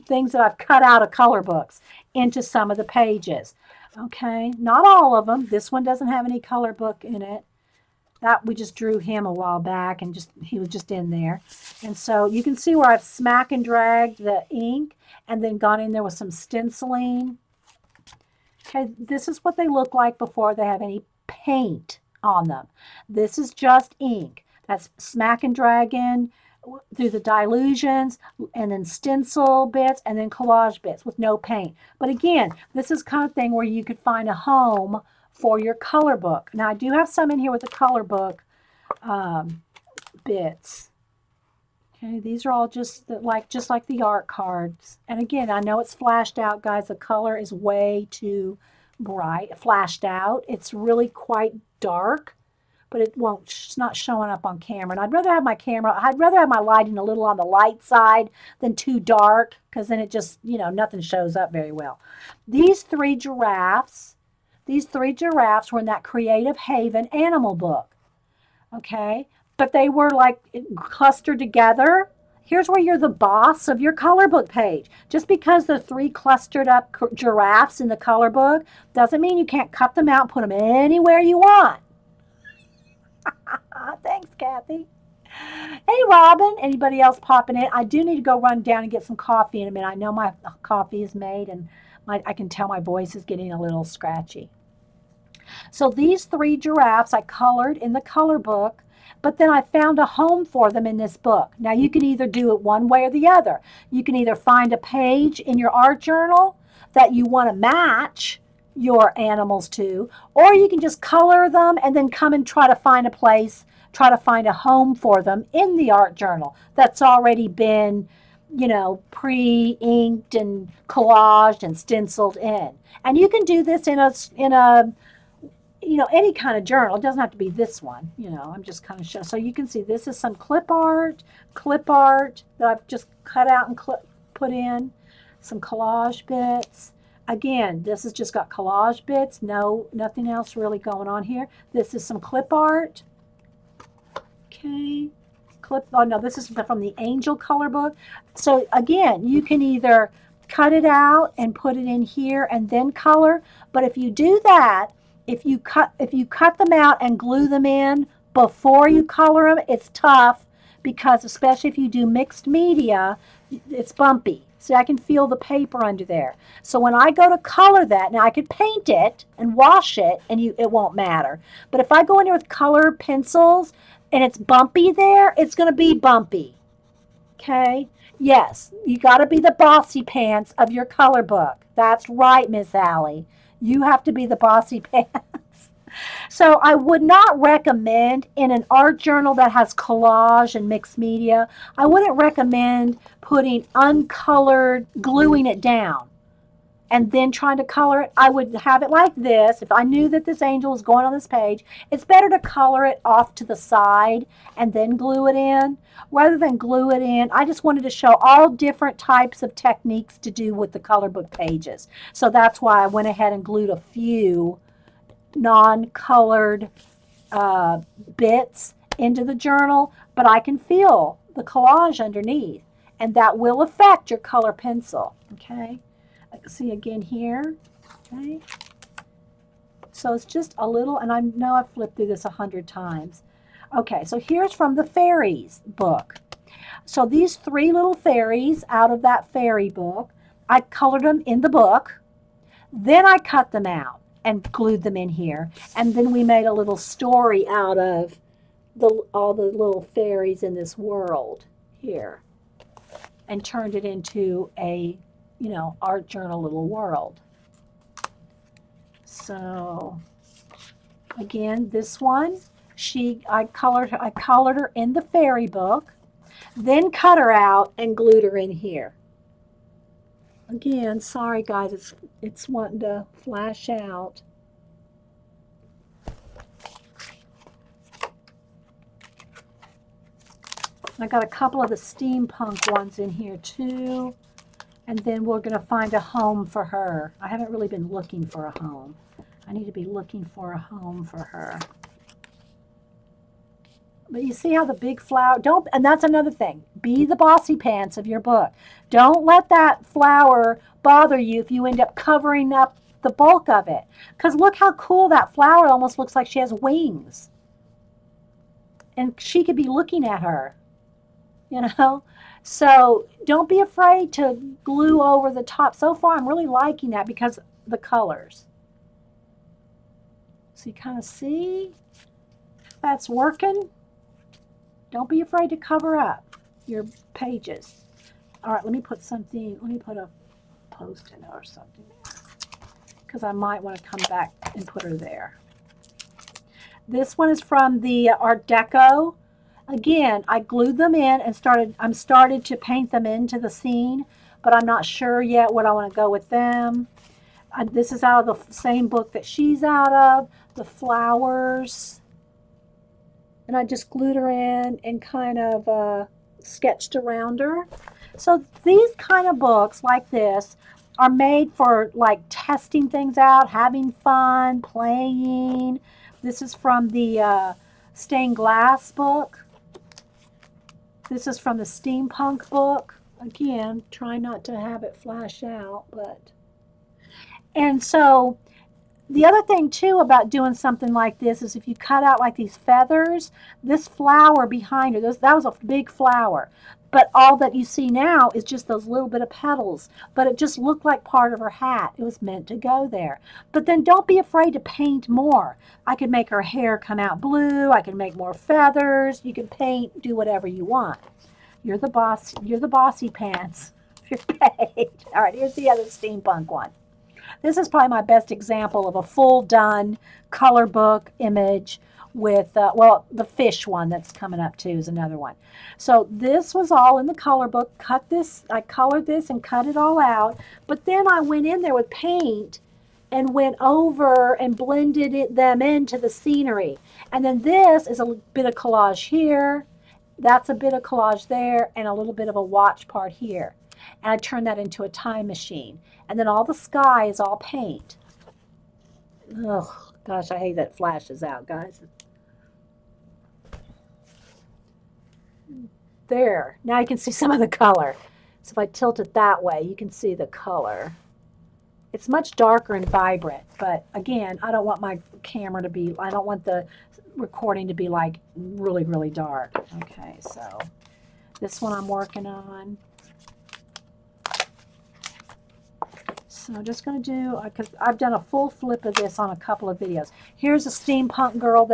things that I've cut out of color books into some of the pages. Okay, not all of them. This one doesn't have any color book in it. That we just drew him a while back and he was just in there. And so you can see where I've smack and dragged the ink and then gone in there with some stenciling. Okay, this is what they look like before they have any paint on them. This is just ink. That's smack and dragon through the dilutions, and then stencil bits, and then collage bits with no paint. But again, this is kind of thing where you could find a home for your color book. Now, I do have some in here with the color book bits. Okay, these are all just like the art cards. And again, I know it's flashed out, guys. The color is way too bright, flashed out. It's really quite dark, but it's not showing up on camera. And I'd rather have my lighting a little on the light side than too dark, because then it just, nothing shows up very well. These three giraffes were in that Creative Haven animal book. Okay, but they were like clustered together. Here's where you're the boss of your color book page. Just because the three clustered up giraffes in the color book doesn't mean you can't cut them out and put them anywhere you want. Thanks, Kathy. Hey, Robin. Anybody else popping in? I do need to go run down and get some coffee in a minute. I know my coffee is made, and I can tell my voice is getting a little scratchy. So these three giraffes I colored in the color book, but then I found a home for them in this book. Now, you can either do it one way or the other. You can either find a page in your art journal that you want to match your animals to, or you can just color them and then come and try to find a home for them in the art journal that's already been, pre-inked and collaged and stenciled in. And you can do this in a any kind of journal. It doesn't have to be this one. I'm just kind of showing. So you can see this is some clip art that I've just cut out and put in, some collage bits. Again, this has just got collage bits. Nothing else really going on here. This is some clip art. Okay. Oh no, this is from the Angel color book. So again, you can either cut it out and put it in here and then color. But if you do that, if you cut them out and glue them in before you color them, it's tough, because especially if you do mixed media, it's bumpy. See, I can feel the paper under there. So when I go to color that, now I could paint it and wash it and it won't matter. But if I go in here with color pencils and it's bumpy there, it's going to be bumpy. Okay? Yes, you got to be the bossy pants of your color book. That's right, Miss Allie. You have to be the bossy pants. So I would not recommend in an art journal that has collage and mixed media, I wouldn't recommend putting uncolored, gluing it down and then trying to color it. I would have it like this. If I knew that this angel was going on this page, it's better to color it off to the side and then glue it in rather than glue it in. I just wanted to show all different types of techniques to do with the color book pages. So that's why I went ahead and glued a few non-colored bits into the journal, but I can feel the collage underneath, and that will affect your color pencil. Okay. See again here. Okay. So it's just a little, and I know I've flipped through this 100 times. Okay, so here's from the fairies book. So these three little fairies out of that fairy book, I colored them in the book. Then I cut them out and glued them in here. And then we made a little story out of all the little fairies in this world here and turned it into a art journal little world. So again, this one, I colored her in the fairy book, then cut her out and glued her in here. Again, sorry guys, it's wanting to flash out. I got a couple of the steampunk ones in here too. And then we're going to find a home for her. I haven't really been looking for a home. I need to be looking for a home for her. But you see how the big flower, and that's another thing. Be the bossy pants of your book. Don't let that flower bother you if you end up covering up the bulk of it. Because look how cool that flower almost looks like she has wings. And she could be looking at her, So don't be afraid to glue over the top. So far, I'm really liking that because the colors. So you kind of see that's working. Don't be afraid to cover up your pages. All right, let me put a post-it or something there, because I might want to come back and put her there. This one is from the Art Deco. Again, I glued them in and started to paint them into the scene, but I'm not sure yet what I want to go with them. This is out of the same book that she's out of, the flowers. And I just glued her in and kind of sketched around her. So these kind of books like this are made for like testing things out, having fun, playing. This is from the stained glass book. This is from the steampunk book. Again, try not to have it flash out, but. And so the other thing too about doing something like this is if you cut out like these feathers, this flower behind her, that was a big flower. But all that you see now is just those little bit of petals. But it just looked like part of her hat. It was meant to go there. But then don't be afraid to paint more. I could make her hair come out blue. I can make more feathers. You can paint, do whatever you want. You're the boss. You're the bossy pants. Your page. All right, here's the other steampunk one. This is probably my best example of a full done color book image with, well, the fish one that's coming up too is another one. So this was all in the color book. I colored this and cut it all out. But then I went in there with paint and went over and blended them into the scenery. And then this is a bit of collage here. That's a bit of collage there and a little bit of a watch part here. And I turned that into a time machine. And then all the sky is all paint. Oh, gosh, I hate that it flashes out, guys. There. Now you can see some of the color. So if I tilt it that way, you can see the color. It's much darker and vibrant. But again, I don't want my camera to be, I don't want the recording to be like really, really dark. Okay, so this one I'm working on. So I'm just going to do, because I've done a full flip of this on a couple of videos. Here's a steampunk girl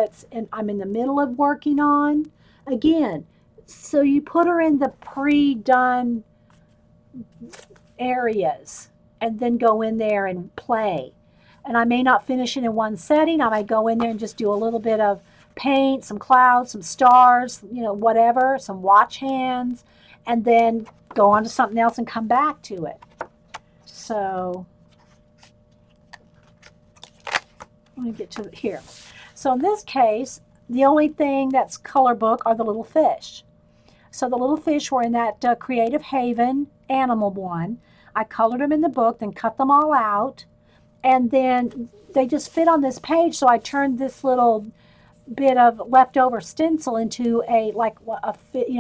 I'm in the middle of working on. Again, so you put her in the pre-done areas and then go in there and play. And I may not finish it in one setting. I might go in there and just do a little bit of paint, some clouds, some stars, you know, whatever, some watch hands, and then go on to something else and come back to it. So let me get to here. So in this case, the only thing that's color book are the little fish. So the little fish were in that Creative Haven animal one. I colored them in the book, then cut them all out, and then they just fit on this page. So I turned this little bit of leftover stencil into a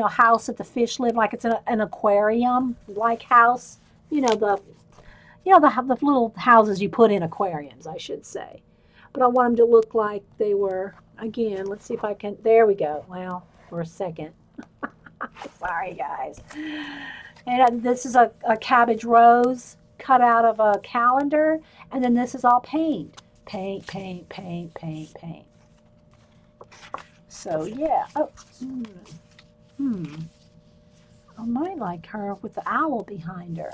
house that the fish live, like it's an aquarium like house. The little houses you put in aquariums, I should say. But I want them to look like they were, again, let's see if I can, there we go. Well, for a second. Sorry, guys. And this is a cabbage rose cut out of a calendar. And then this is all paint. Paint, paint, paint, paint, paint. So, yeah. Oh, I might like her with the owl behind her.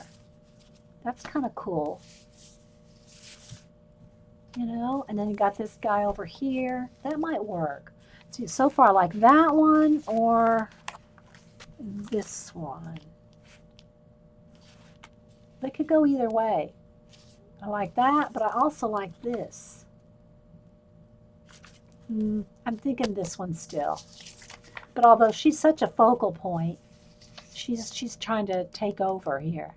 That's kind of cool. And then you got this guy over here. That might work. See, so far I like that one or this one. They could go either way. I like that, but I also like this. I'm thinking this one still. But although she's such a focal point, she's trying to take over here.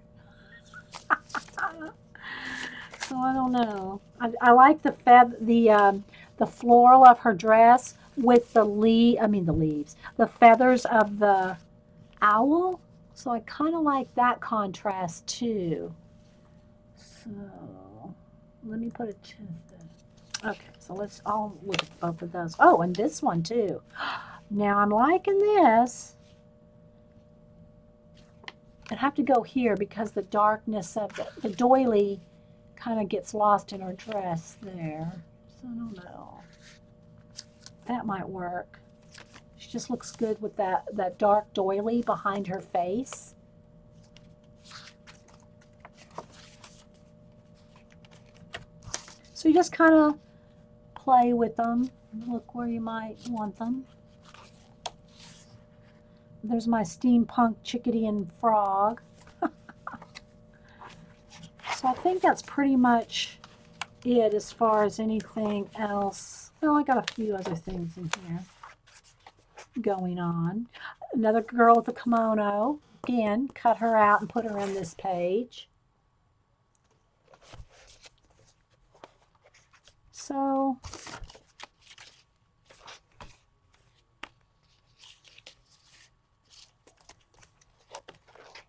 So I don't know. I like the floral of her dress with the feathers of the owl. So I kind of like that contrast too. So let me put it to the, okay, so I'll look at both of those. Oh, and this one too. Now I'm liking this. I'd have to go here because the darkness of the doily kind of gets lost in her dress there. So I don't know. that might work. She just looks good with that dark doily behind her face. So you just kind of play with them. Look where you might want them. There's my steampunk chickadee and frog. So I think that's pretty much it as far as anything else. Well, I got a few other things in here going on. Another girl with a kimono. Again, cut her out and put her in this page. So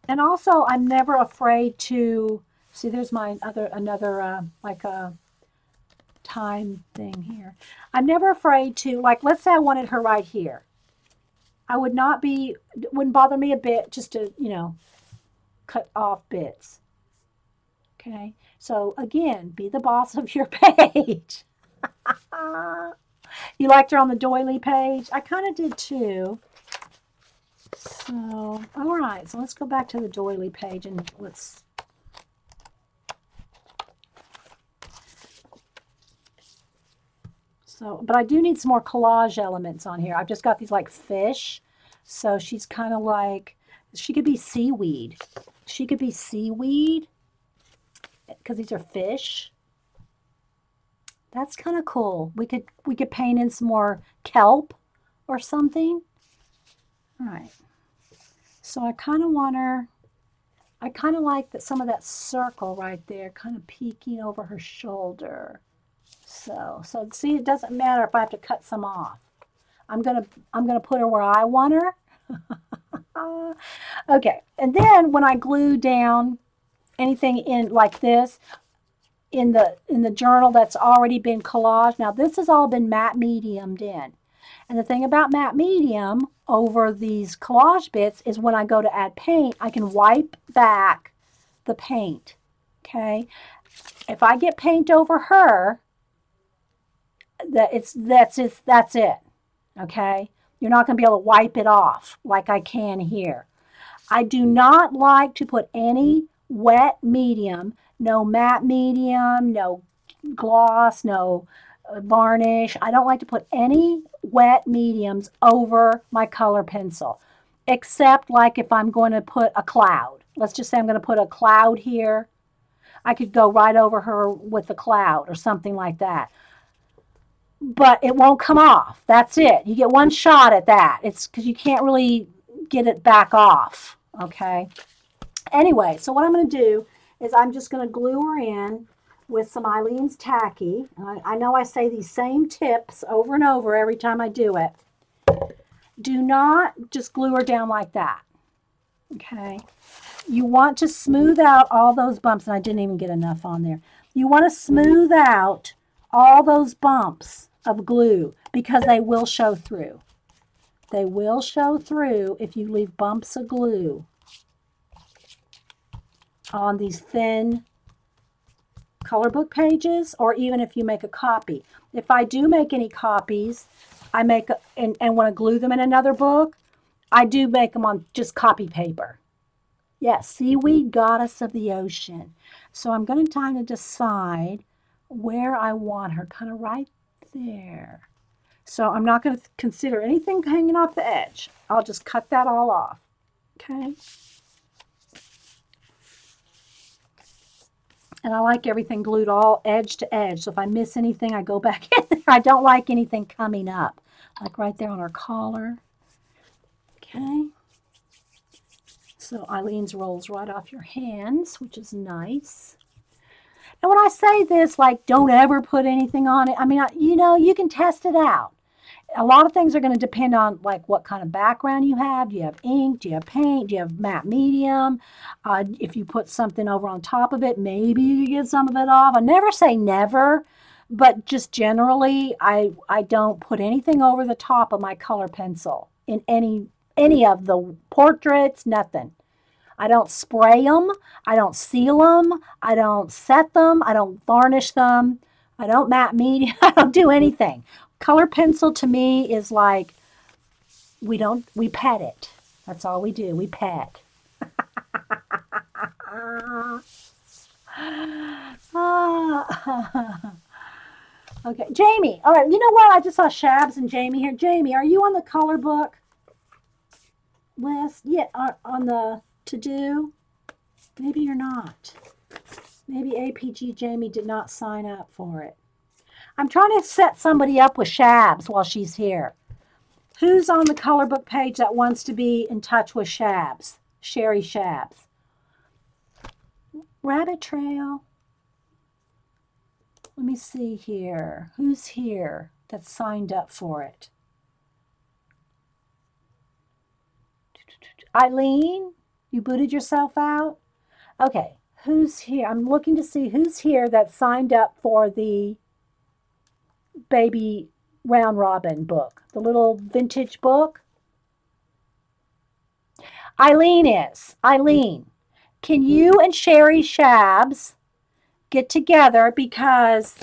and also I'm never afraid to see, there's my another like a time thing here. I'm never afraid to, like, let's say I wanted her right here. I would not be, wouldn't bother me a bit just to, you know, cut off bits. Okay, so again, be the boss of your page. You liked her on the doily page? I kind of did too. So, all right, so let's go back to the doily page and let's... So, but I do need some more collage elements on here. I've just got these like fish. So she's kind of like, she could be seaweed. She could be seaweed because these are fish. That's kind of cool. We could paint in some more kelp or something. All right. So I kind of want her, I kind of like that, some of that circle right there kind of peeking over her shoulder. So see, it doesn't matter if I have to cut some off. I'm gonna put her where I want her. Okay, and then when I glue down anything in like this in the journal that's already been collaged. Now this has all been matte mediumed in. And the thing about matte medium over these collage bits is when I go to add paint, I can wipe back the paint. Okay, if I get paint over her, that's it. Okay, you're not going to be able to wipe it off like I can here. I do not like to put any wet medium, no matte medium, no gloss, no varnish. I don't like to put any wet mediums over my color pencil, except like if I'm going to put a cloud. Let's just say I'm going to put a cloud here. I could go right over her with the cloud or something like that. But it won't come off. That's it. You get one shot at that. It's because you can't really get it back off. Okay. Anyway, so what I'm going to do is I'm just going to glue her in with some Eileen's Tacky. I know I say these same tips over and over every time I do it. Do not just glue her down like that. Okay. You want to smooth out all those bumps, and I didn't even get enough on there. You want to smooth out all those bumps of glue because they will show through. They will show through if you leave bumps of glue on these thin color book pages, or even if you make a copy. If I do make any copies, I make and want to glue them in another book, I do make them on just copy paper. Yes, seaweed goddess of the ocean. So I'm going to kind of decide where I want her, kind of right there. So I'm not going to consider anything hanging off the edge. I'll just cut that all off. Okay. And I like everything glued all edge to edge. So if I miss anything, I go back in there. I don't like anything coming up. Like right there on her collar. Okay. So Eileen's rolls right off your hands, which is nice. And when I say this, like, don't ever put anything on it, I mean, you know, you can test it out. A lot of things are going to depend on, like, what kind of background you have. Do you have ink? Do you have paint? Do you have matte medium? If you put something over on top of it, maybe you get some of it off. I never say never, but just generally, I don't put anything over the top of my color pencil in any of the portraits, nothing. I don't spray them. I don't seal them. I don't set them. I don't varnish them. I don't matte medium. I don't do anything. Color pencil to me is like, we pet it. That's all we do. We pet. Okay, Jamie. All right, you know what? I just saw Shabs and Jamie here. Jamie, are you on the color book list? Yeah, on the to-do? Maybe you're not. Maybe APG Jamie did not sign up for it. I'm trying to set somebody up with Shabs while she's here. Who's on the color book page that wants to be in touch with Shabs? Sherry Shabs. Rabbit Trail. Let me see here. Who's here that's signed up for it? Eileen, you booted yourself out? Okay, who's here? I'm looking to see who's here that signed up for the baby round robin book, the little vintage book. Eileen is. Eileen, can you and Sherry Shabs get together, because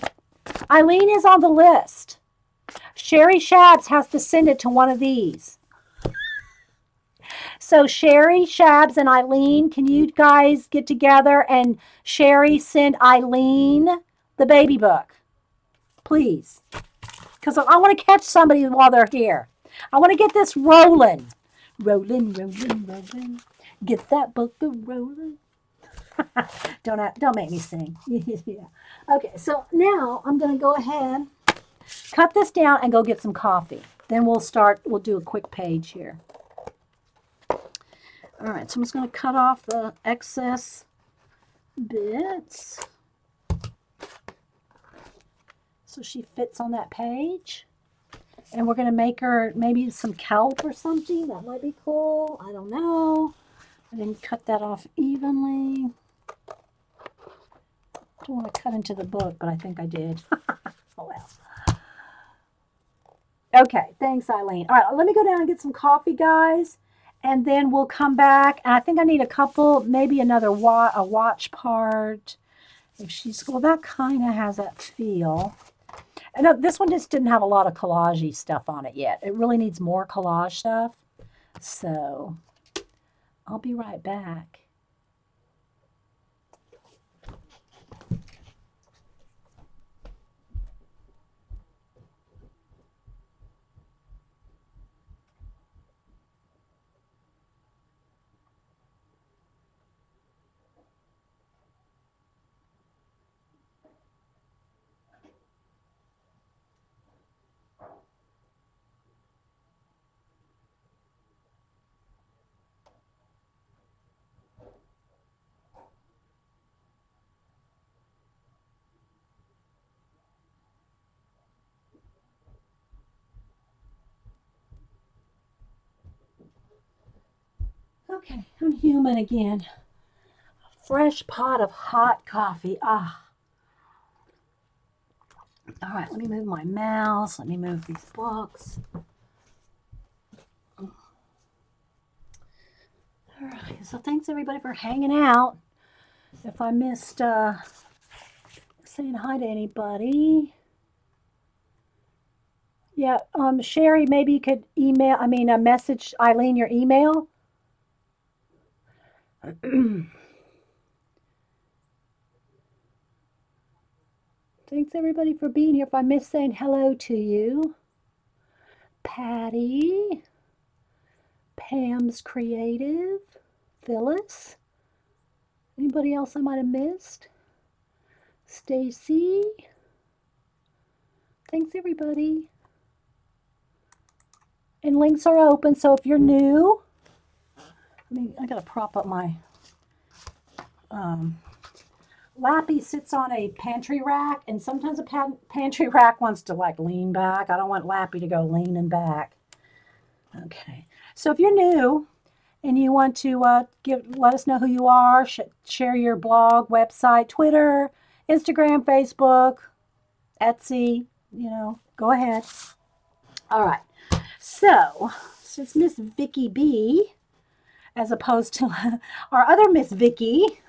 Eileen is on the list. Sherry Shabs has to send it to one of these. So Sherry Shabs and Eileen, can you guys get together and Sherry send Eileen the baby book? Please. Because I want to catch somebody while they're here. I want to get this rolling. Rolling, rolling, rolling. Get that book rolling. Don't make me sing. Yeah. Okay, so now I'm going to go ahead, cut this down, and go get some coffee. Then we'll do a quick page here. All right, so I'm just going to cut off the excess bits so she fits on that page. And we're going to make her maybe some kelp or something. That might be cool. I don't know. I didn't cut that off evenly. I don't want to cut into the book, but I think I did. Oh, well. Okay, thanks, Eileen. All right, let me go down and get some coffee, guys, and then we'll come back. And I think I need a couple, maybe another a watch part. If she's, well, that kind of has that feel. And this one just didn't have a lot of collage-y stuff on it yet. It really needs more collage stuff. So I'll be right back. Okay, I'm human again. A fresh pot of hot coffee. Ah. All right, let me move my mouse. Let me move these books. All right, so thanks everybody for hanging out. If I missed saying hi to anybody. Yeah, Sherry, maybe you could message Eileen your email. Thanks everybody for being here. If I missed saying hello to you. Patty, Pam's Creative, Phyllis. Anybody else I might have missed? Stacy. Thanks everybody. And links are open, so if you're new, I gotta prop up my Lappy sits on a pantry rack, and sometimes a pantry rack wants to like lean back. I don't want Lappy to go leaning back. Okay, so if you're new and you want to let us know who you are, share your blog, website, Twitter, Instagram, Facebook, Etsy, go ahead. All right, so since MissVickiBee, as opposed to our other Miss Vicky.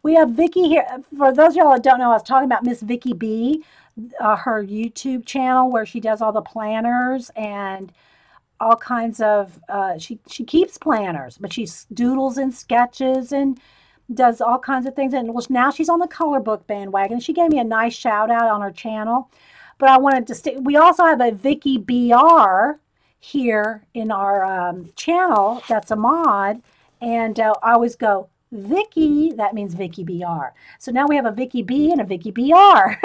We have Vicky here. For those of y'all that don't know, I was talking about MissVickiBee. her YouTube channel where she does all the planners and all kinds of, she keeps planners, but she doodles and sketches and does all kinds of things. And now she's on the color book bandwagon. She gave me a nice shout out on her channel. But I wanted to stay. We also have a VickiBR here in our channel that's a mod. And I always go, Vicky, that means VickiBR. So now we have a VickiBee and a VickiBR.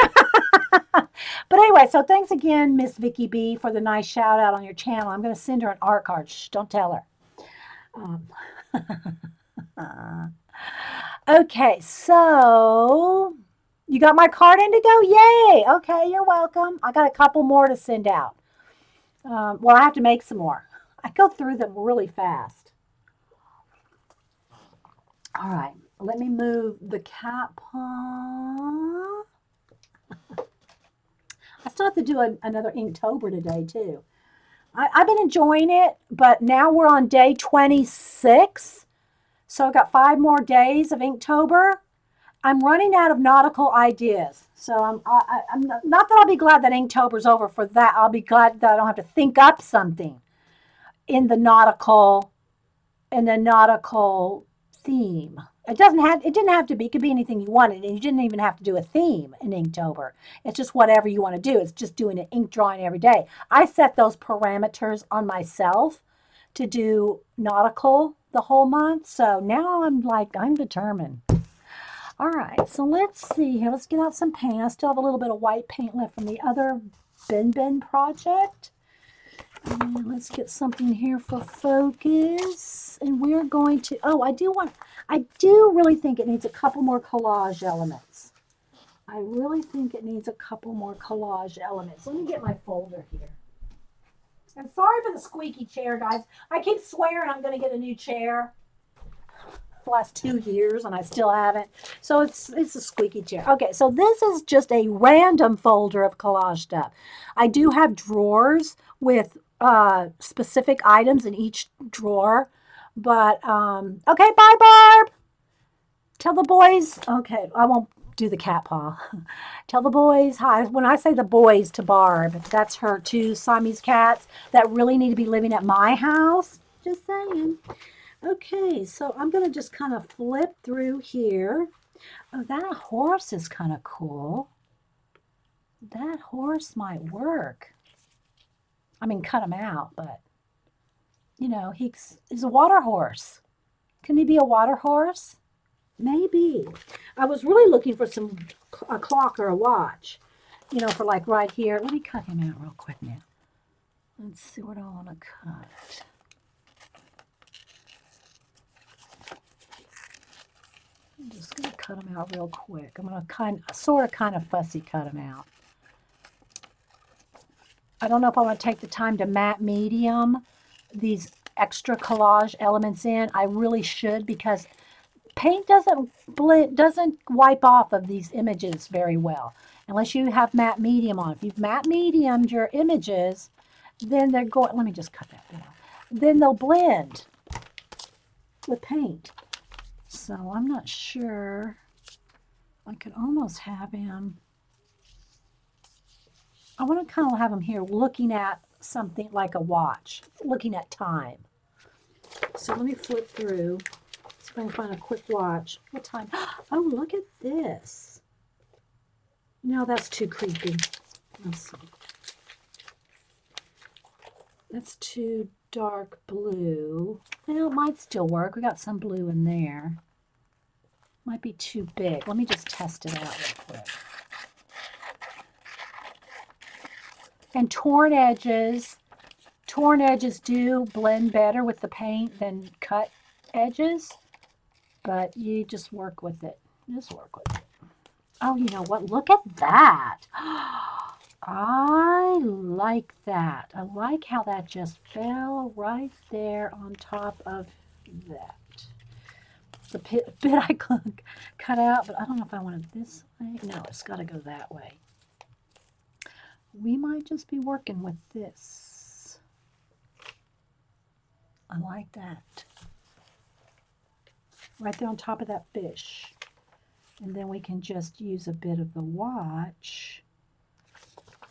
But anyway, so thanks again, MissVickiBee, for the nice shout out on your channel. I'm going to send her an art card. Shh, don't tell her. Okay, so you got my card Indigo? Yay! Okay, you're welcome. I got a couple more to send out. Well, I have to make some more. I go through them really fast. All right, let me move the cat paw. I still have to do another Inktober today, too. I've been enjoying it, but now we're on day 26. So I've got 5 more days of Inktober. I'm running out of nautical ideas. So I'm not that I'll be glad that Inktober's over for that. I'll be glad that I don't have to think up something in the nautical theme. It didn't have to be. It could be anything you wanted, and you didn't even have to do a theme in Inktober. It's just whatever you want to do. It's just doing an ink drawing every day. I set those parameters on myself to do nautical the whole month. So now I'm determined. All right, so let's see here. Let's get out some paint. I still have a little bit of white paint left from the other Ben project. And let's get something here for focus. And we're going to, I do really think it needs a couple more collage elements. I really think it needs a couple more collage elements. Let me get my folder here. I'm sorry for the squeaky chair, guys. I keep swearing I'm going to get a new chair the last 2 years, and I still haven't. So it's a squeaky chair. Okay, so this is just a random folder of collage stuff. I do have drawers with specific items in each drawer. But, okay, bye, Barb. Tell the boys. Okay, I won't do the cat paw. Tell the boys hi. When I say the boys to Barb, that's her 2 Siamese cats that really need to be living at my house. Just saying. Okay, so I'm going to just kind of flip through here. Oh, that horse is kind of cool. That horse might work. I mean, cut him out, but, you know, he's a water horse. Can he be a water horse? Maybe. I was really looking for a clock or a watch, you know, for like right here. Let me cut him out real quick now. Let's see what I want to cut. I'm just going to cut him out real quick. I'm going to kind of fussy cut him out. I don't know if I want to take the time to matte medium these extra collage elements in. I really should, because paint doesn't wipe off of these images very well unless you have matte medium on. If you've matte mediumed your images, then they're going, let me just cut that down. Then they'll blend with paint. So I'm not sure. I could almost have him. I want to kind of have him here looking at something like a watch, looking at time. So let me flip through, see if I can find a quick watch. What time? Oh, look at this. No, that's too creepy. Let's see. That's too dark blue. Well, it might still work. We got some blue in there. Might be too big. Let me just test it out real quick. And torn edges do blend better with the paint than cut edges, but you just work with it. Just work with it. Oh, you know what? Look at that. I like that. I like how that just fell right there on top of that. The bit I cut out, but I don't know if I want it this way. No, it's got to go that way. We might just be working with this. I like that. Right there on top of that fish. And then we can just use a bit of the watch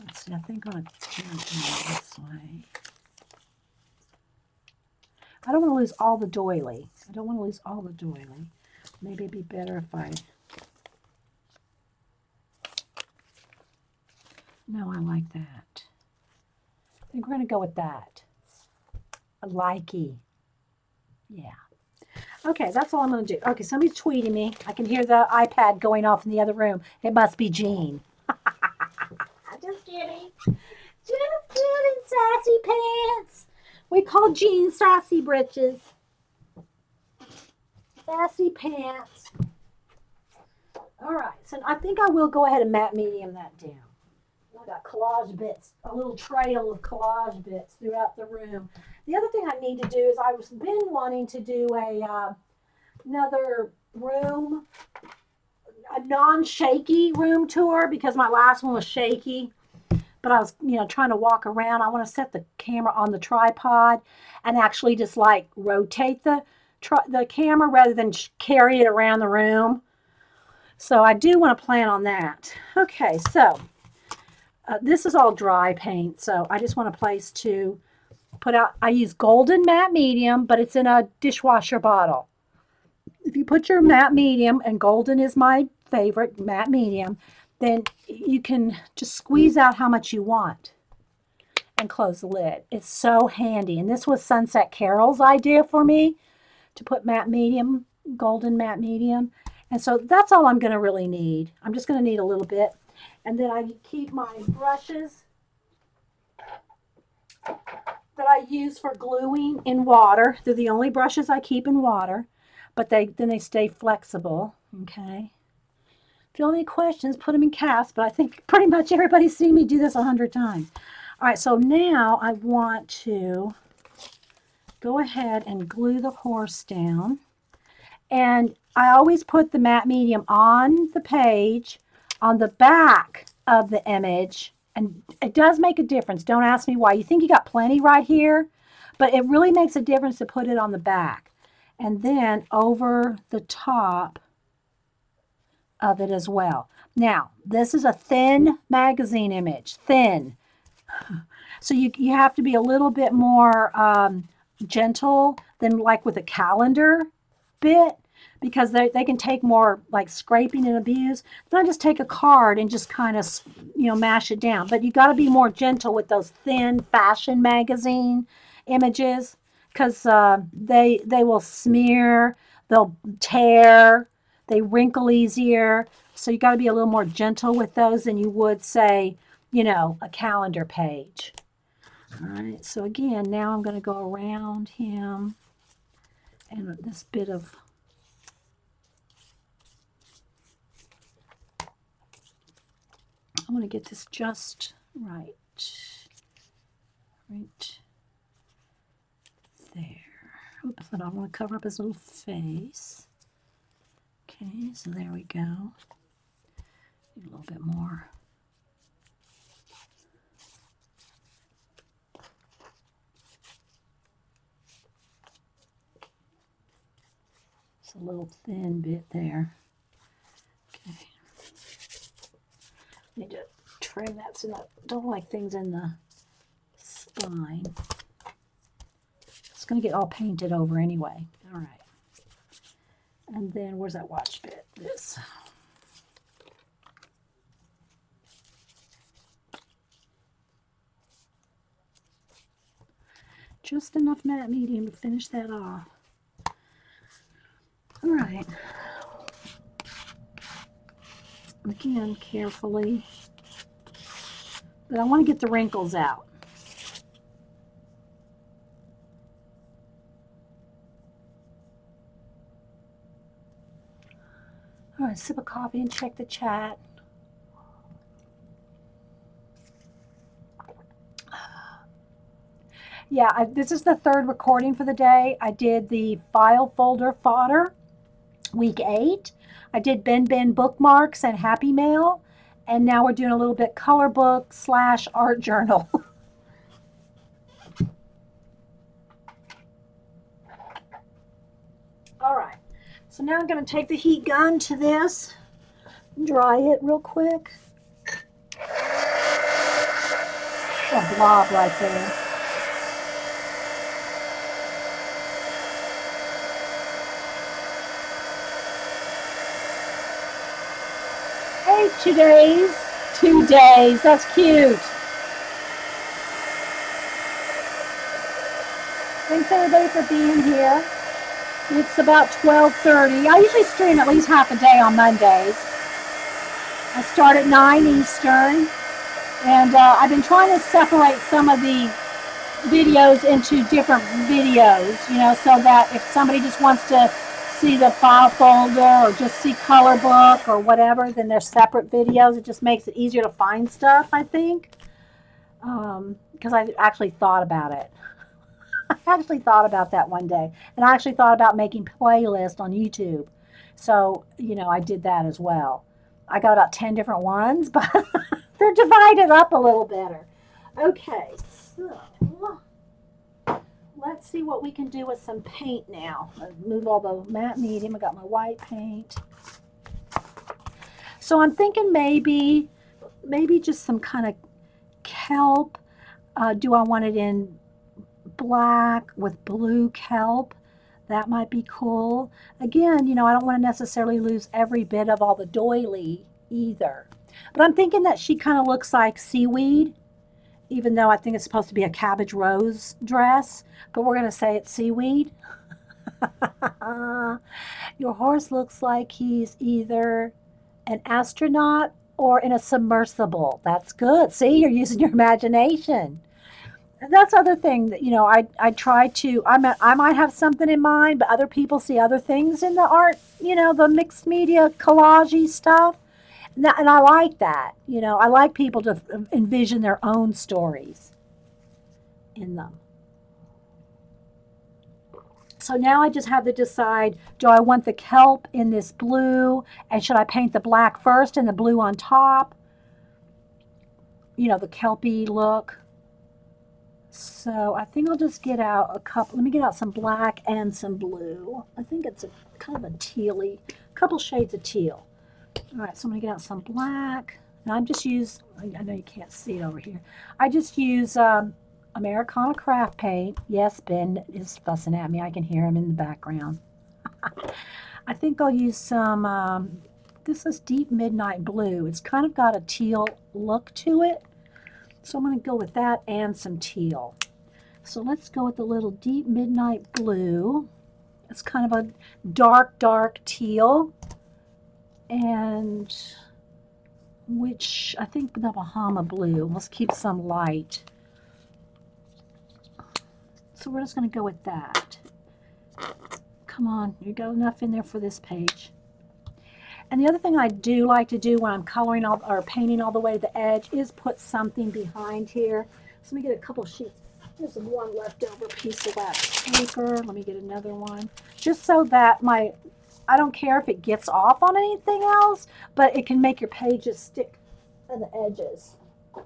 Let's see, I think I'm going to turn it this way. I don't want to lose all the doily. I don't want to lose all the doily. Maybe it'd be better if I... No, I like that. I think we're going to go with that. A likey. Yeah. Okay, that's all I'm going to do. Okay, somebody's tweeting me. I can hear the iPad going off in the other room. It must be Jean. Just kidding. Just kidding, sassy pants. We call Jean sassy britches. Sassy pants. All right, so I think I will go ahead and matte medium that down. I got collage bits, a little trail of collage bits throughout the room. The other thing I need to do is I've been wanting to do another room, a non-shaky room tour, because my last one was shaky. But I was, trying to walk around. I want to set the camera on the tripod and actually just like rotate the camera rather than carry it around the room. So I do want to plan on that. Okay, so this is all dry paint. So I just want a place to put out. I use golden matte medium, but it's in a dishwasher bottle. If you put your matte medium, and golden is my favorite matte medium, then you can just squeeze out how much you want and close the lid. It's so handy. And this was Sunset Carol's idea for me, to put matte medium, golden matte medium. And so that's all I'm going to really need. I'm just going to need a little bit. And then I keep my brushes that I use for gluing in water. They're the only brushes I keep in water, but then they stay flexible. Okay. If you have any questions, put them in caps, but I think pretty much everybody's seen me do this 100 times. All right, so now I want to go ahead and glue the horse down. And I always put the matte medium on the page, on the back of the image, and it does make a difference. Don't ask me why. You think you got plenty right here, but it really makes a difference to put it on the back. And then over the top of it as well. Now, this is a thin magazine image, thin. So you have to be a little bit more gentle than like with a calendar bit, because they can take more like scraping and abuse. Then I just take a card and just kind of, mash it down. But you got to be more gentle with those thin fashion magazine images, because they will smear, they'll tear, they wrinkle easier. So you got to be a little more gentle with those than you would, say, a calendar page. All right, so again, now I'm going to go around him and this bit of I want to get this just right there. Oops, I don't want to cover up his little face. Okay, so there we go. Need a little bit more. It's a little thin bit there. Okay. Need to trim that so I don't like things in the spine. It's going to get all painted over anyway. All right. And then where's that watch bit? This. Just enough matte medium to finish that off. All right. Again, carefully. But I want to get the wrinkles out. All right, sip of coffee and check the chat. Yeah, this is the third recording for the day. I did the file folder fodder, week 8. I did Ben bookmarks and Happy Mail. And now we're doing a little bit color book / art journal. All right. So now I'm going to take the heat gun to this and dry it real quick. a blob right there. Hey, 2 days. 2 days. That's cute. Thanks everybody for being here. It's about 12:30. I usually stream at least half a day on Mondays. I start at 9 Eastern. And I've been trying to separate some of the videos into different videos, you know, so that if somebody just wants to see the file folder or just see ColorBook or whatever, then they're separate videos. It just makes it easier to find stuff, I think, because I actually thought about it. I actually thought about that one day, and I actually thought about making playlists on YouTube. So, you know, I did that as well. I got about 10 different ones, but they're divided up a little better. Okay, so let's see what we can do with some paint now. Let's move all the matte medium. I got my white paint. So I'm thinking maybe just some kind of kelp. Do I want it in black with blue kelp? That might be cool. Again, you know, I don't want to necessarily lose every bit of all the doily either. But I'm thinking that she kind of looks like seaweed, even though I think it's supposed to be a cabbage rose dress. But we're going to say it's seaweed. Your horse looks like he's either an astronaut or in a submersible. That's good. See, you're using your imagination. And that's the other thing that, you know, I try to, I might have something in mind, but other people see other things in the art, you know, the mixed media collage-y stuff. And I like that. You know, I like people to envision their own stories in them. So now I just have to decide, do I want the kelp in this blue, and should I paint the black first and the blue on top? You know, the kelpy look. So I think I'll just get out a couple. Let me get out some black and some blue. I think it's a kind of a tealy, couple shades of teal. All right, so I'm going to get out some black. And I'm just use, I know you can't see it over here. I just use Americana craft paint. Yes, Ben is fussing at me. I can hear him in the background. I think I'll use some, this is Deep Midnight Blue. It's kind of got a teal look to it. So I'm going to go with that and some teal. So let's go with a little Deep Midnight Blue. It's kind of a dark, dark teal. And which I think the Bahama Blue. Let's keep some light. So we're just going to go with that. Come on, you got enough in there for this page. And the other thing I do like to do when I'm coloring all, or painting all the way to the edge is put something behind here. So let me get a couple sheets. There's one leftover piece of that paper. Let me get another one. Just so that I don't care if it gets off on anything else, but it can make your pages stick on the edges. I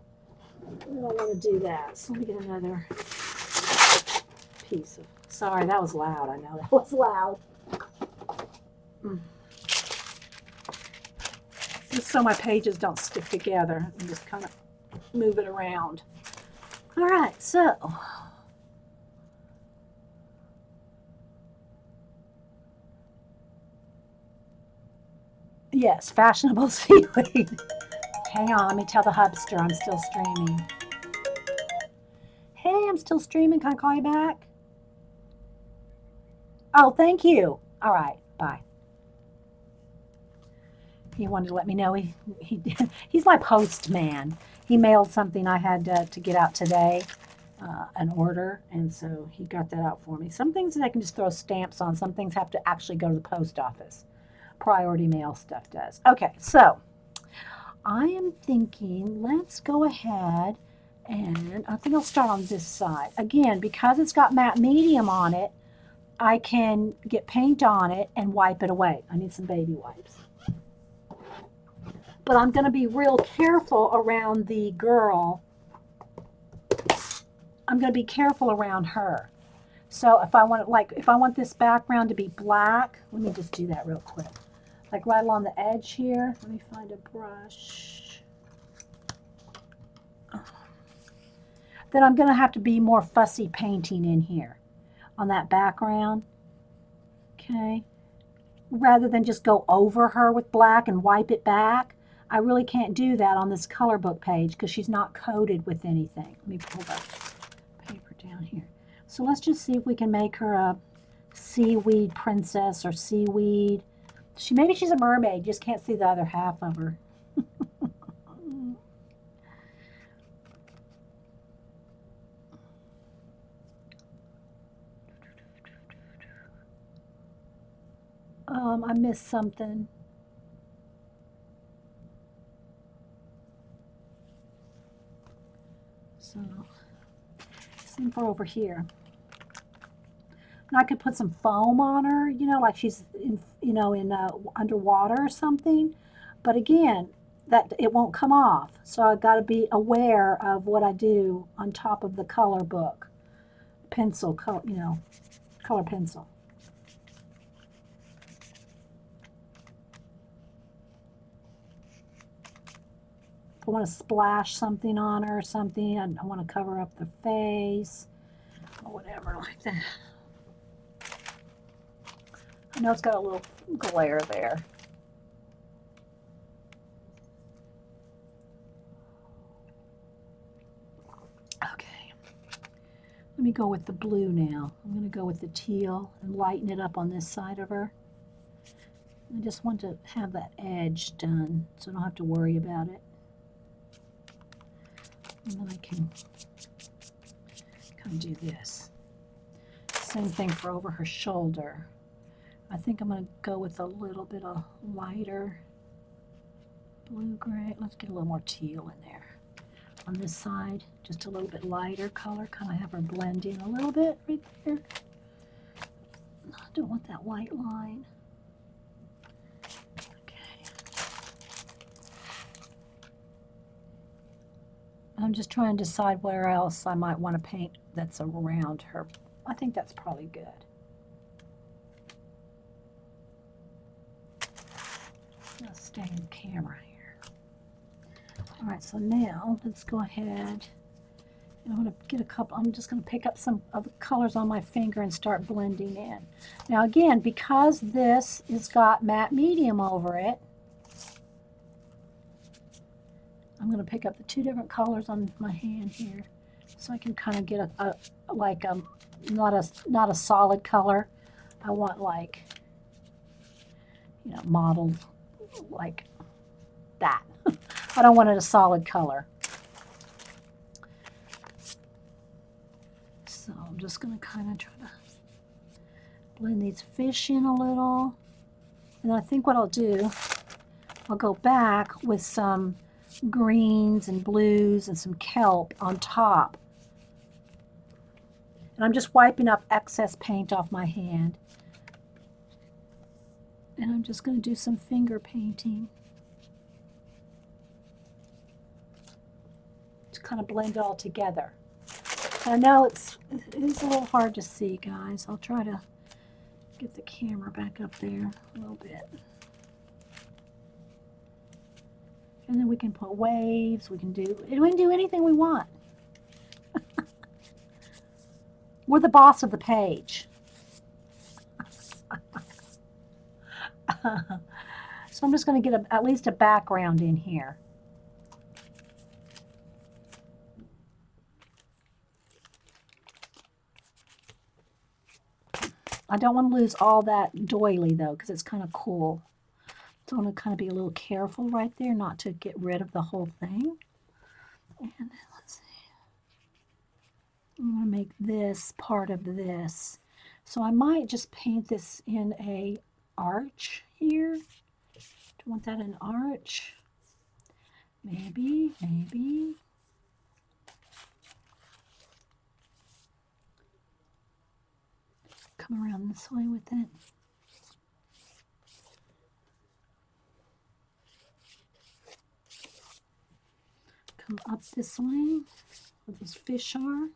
don't want to do that. So let me get another piece of, sorry, that was loud. I know that was loud. Just so my pages don't stick together and just kind of move it around. All right, so yes, fashionable seaweed. Hang on, let me tell the hubster I'm still streaming. Hey, I'm still streaming. Can I call you back? Oh, thank you. All right, bye. He wanted to let me know he's my postman. He mailed something I had to get out today, an order, and so he got that out for me. Some things that I can just throw stamps on. Some things have to actually go to the post office. Priority mail stuff does. Okay, so I am thinking let's go ahead and I think I'll start on this side. Again, because it's got matte medium on it, I can get paint on it and wipe it away. I need some baby wipes. But I'm going to be real careful around the girl. I'm going to be careful around her. So if I want if I want this background to be black, let me just do that real quick. Like right along the edge here. Let me find a brush. then I'm going to have to be more fussy painting in here on that background. Okay. Rather than just go over her with black and wipe it back. I really can't do that on this color book page because she's not coated with anything. Let me pull the paper down here. So let's just see if we can make her a seaweed princess or seaweed. Maybe she's a mermaid, just can't see the other half of her. I missed something. So, same for over here. And I could put some foam on her, you know, like she's in, you know, in underwater or something. But again, that it won't come off. So I've got to be aware of what I do on top of the color book pencil, you know, color pencil. If I want to splash something on her or something, I want to cover up the face or whatever like that. I know it's got a little glare there. Okay. Let me go with the blue now. I'm going to go with the teal and lighten it up on this side of her. I just want to have that edge done so I don't have to worry about it. And then I can kind of do this. Same thing for over her shoulder. I think I'm going to go with a little bit of lighter blue-gray. Let's get a little more teal in there. On this side, just a little bit lighter color. Kind of have her blending a little bit right there. I don't want that white line. I'm just trying to decide where else I might want to paint that's around her. I think that's probably good. I'll stay in camera here. All right, so now let's go ahead. I'm going to get a couple. I'm just going to pick up some of the colors on my finger and start blending in. Now again, because this has got matte medium over it, I'm going to pick up the two different colors on my hand here, so I can kind of get not a solid color. I want like, you know, modeled like that. I don't want it a solid color. So I'm just going to kind of try to blend these fish in a little, and I think what I'll do, I'll go back with some greens and blues and some kelp on top. And I'm just wiping up excess paint off my hand. And I'm just going to do some finger painting to kind of blend it all together. I know it is a little hard to see, guys. I'll try to get the camera back up there a little bit. And then we can put waves, we can do anything we want. We're the boss of the page. So I'm just going to get at least a background in here. I don't want to lose all that doily though, because it's kind of cool. So I'm going to kind of be a little careful right there not to get rid of the whole thing. And let's see. I'm going to make this part of this. So I might just paint this in a arch here. Do you want that in arch? Maybe, maybe. Come around this way with it. Come up this way where those fish are.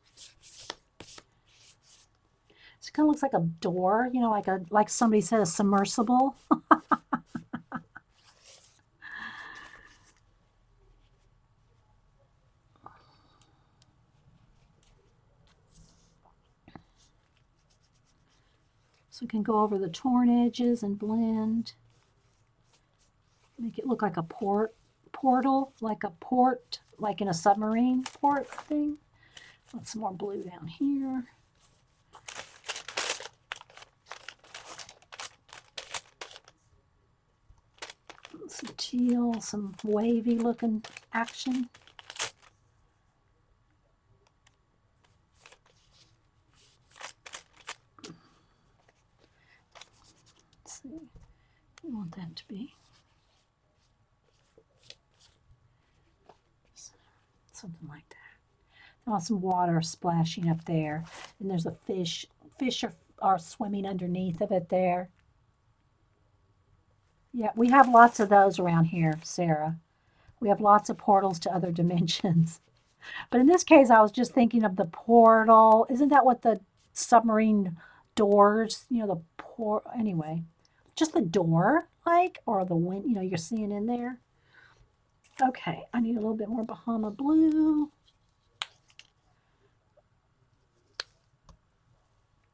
So it kind of looks like a door, you know, like somebody said, a submersible. we can go over the torn edges and blend. Make it look like a portal, like a port, like in a submarine port thing. Put some more blue down here. Some teal, some wavy looking action. Let's see, we want that to be something like that. I want some water splashing up there, and there's a fish. Fish are swimming underneath of it there. Yeah, we have lots of those around here, Sarah. We have lots of portals to other dimensions. But in this case, I was just thinking of the portal. Isn't that what the submarine doors, you know, the port, anyway, just the door, like, or the wind, you know, you're seeing in there. Okay, I need a little bit more Bahama blue.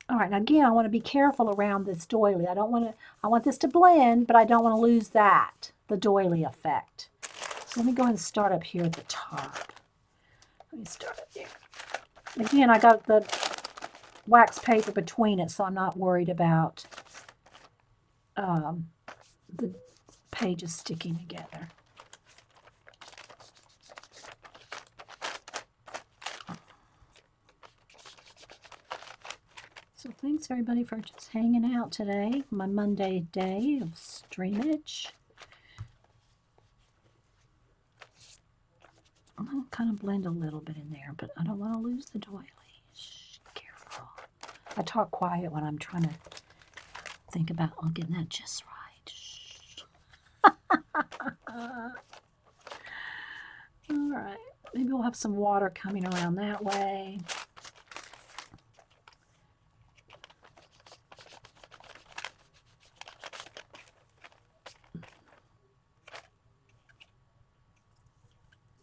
All right, now again, I want to be careful around this doily. I want this to blend, but I don't want to lose that, the doily effect. So let me go ahead and start up here at the top. Let me start up there. Again, I got the wax paper between it, so I'm not worried about the pages sticking together. So thanks everybody for just hanging out today, my Monday day of streamage. I'm going to kind of blend a little bit in there, but I don't want to lose the doily. Shh, careful. I talk quiet when I'm trying to think about getting that just right. Shh. All right, maybe we'll have some water coming around that way.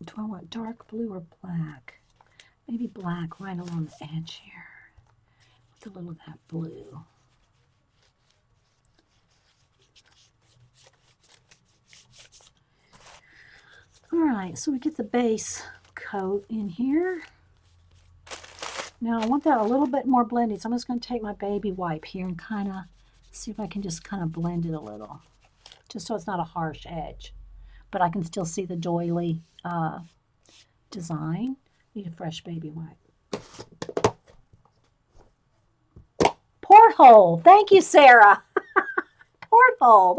Do I want dark blue or black? Maybe black right along the edge here with a little of that blue. All right, so we get the base coat in here. Now I want that a little bit more blended, so I'm just going to take my baby wipe here and kind of see if I can just kind of blend it a little, just so it's not a harsh edge, but I can still see the doily design. Need a fresh baby wipe. Porthole. Thank you, Sarah. Porthole.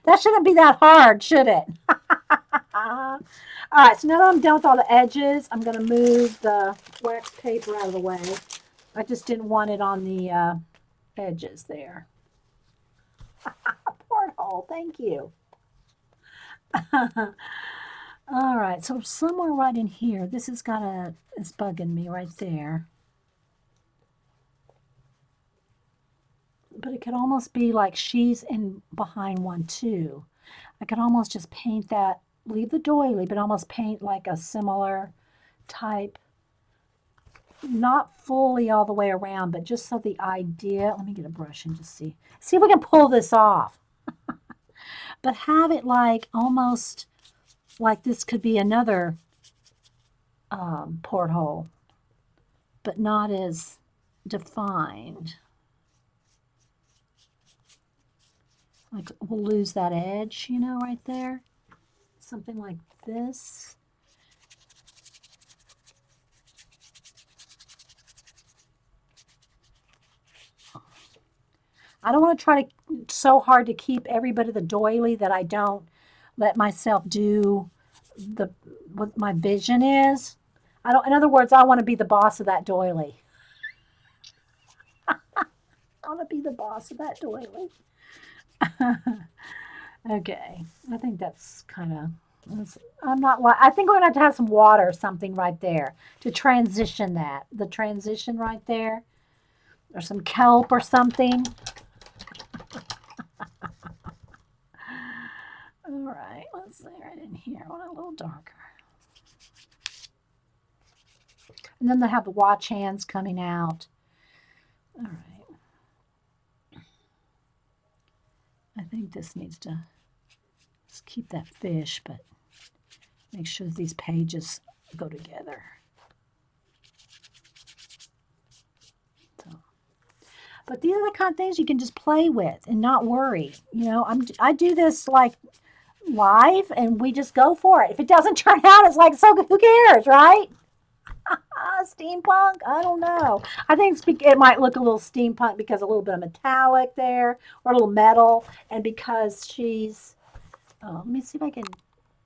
That shouldn't be that hard, should it? All right, so now that I'm done with all the edges, I'm going to move the wax paper out of the way. I just didn't want it on the edges there. Porthole. Thank you. All right, so somewhere right in here, this is it's bugging me right there. But it could almost be like she's in behind one too. I could almost just paint that, leave the doily, but almost paint like a similar type, not fully all the way around, but just so the idea, let me get a brush and just see if we can pull this off. But have it like almost like this could be another porthole, but not as defined. Like we'll lose that edge, you know, right there. Something like this. I don't want to try so hard to keep every bit of the doily that I don't let myself do what my vision is. In other words, I want to be the boss of that doily. I want to be the boss of that doily. Okay, I think that's kind of, I think we're going to have some water or something right there to transition that. The transition right there. Or some kelp or something. All right, let's see right in here. I want it a little darker. And then they have the watch hands coming out. All right. I think this needs to, let's keep that fish, but make sure that these pages go together. So, but these are the kind of things you can just play with and not worry. You know, I do this like live, and we just go for it. If it doesn't turn out, it's like, so who cares, right? Steampunk? I don't know. I think it might look a little steampunk because a little bit of metallic there, or a little metal, and because she's, let me see if I can,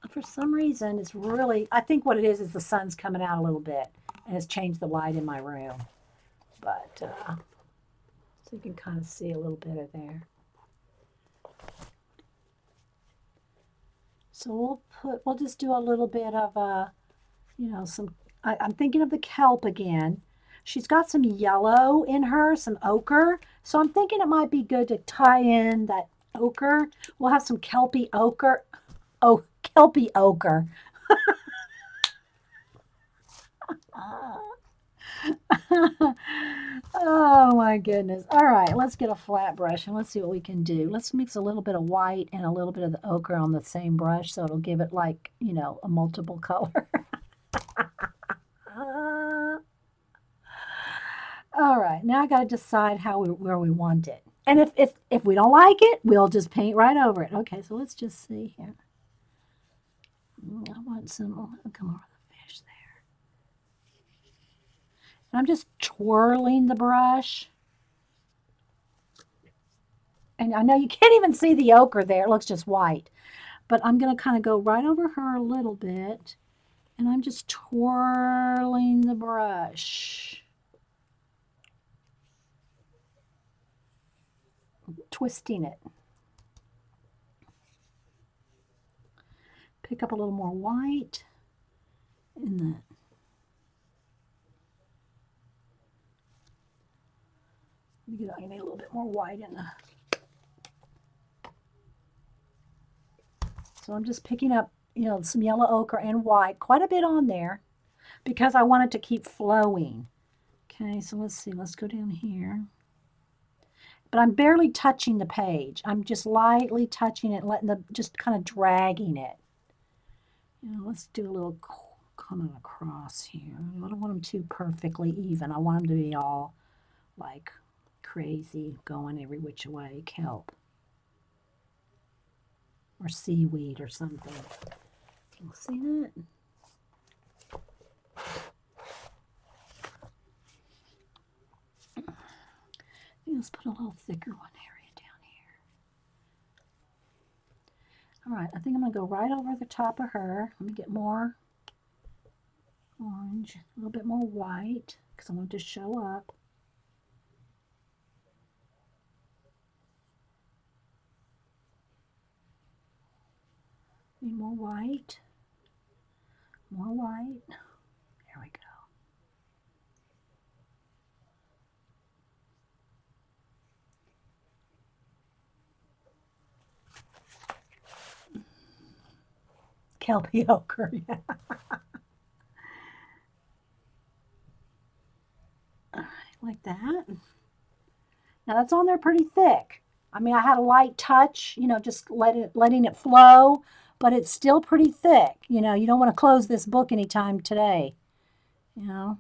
for some reason, it's really, I think what it is the sun's coming out a little bit, and it's changed the light in my room. But, so you can kind of see a little bit of there. So we'll just do a little bit of, you know, I'm thinking of the kelp again. She's got some yellow in her, some ochre. So I'm thinking it might be good to tie in that ochre. We'll have some kelpy ochre. Oh, kelpy ochre. Oh my goodness. All right, let's get a flat brush and let's see what we can do. Let's mix a little bit of white and a little bit of the ochre on the same brush so it'll give it like, you know, a multiple color. All right, now I got to decide where we want it. And if we don't like it, we'll just paint right over it. Okay, so let's just see here. I want some, I'll come over the fish there. And I'm just twirling the brush. And I know you can't even see the ochre there. It looks just white. But I'm going to kind of go right over her a little bit. And I'm just twirling the brush. Twisting it. Pick up a little more white in that. I need a little bit more white in the. So I'm just picking up, you know, some yellow ochre and white, quite a bit on there, because I want it to keep flowing. Okay, so let's see. Let's go down here. But I'm barely touching the page. I'm just lightly touching it, just kind of dragging it. You know, let's do a little coming across here. I don't want them too perfectly even. I want them to be all like crazy, going every which way, kelp or seaweed or something. See that? Let's put a little thicker one area down here. All right, I think I'm going to go right over the top of her. Let me get more orange, a little bit more white, because I want it to show up. Need more white. More white. There we go. Kelpie ochre, yeah. All right, like that. Now that's on there pretty thick. I mean, I had a light touch, you know, just letting it flow, but it's still pretty thick. You know, you don't want to close this book anytime today, you know.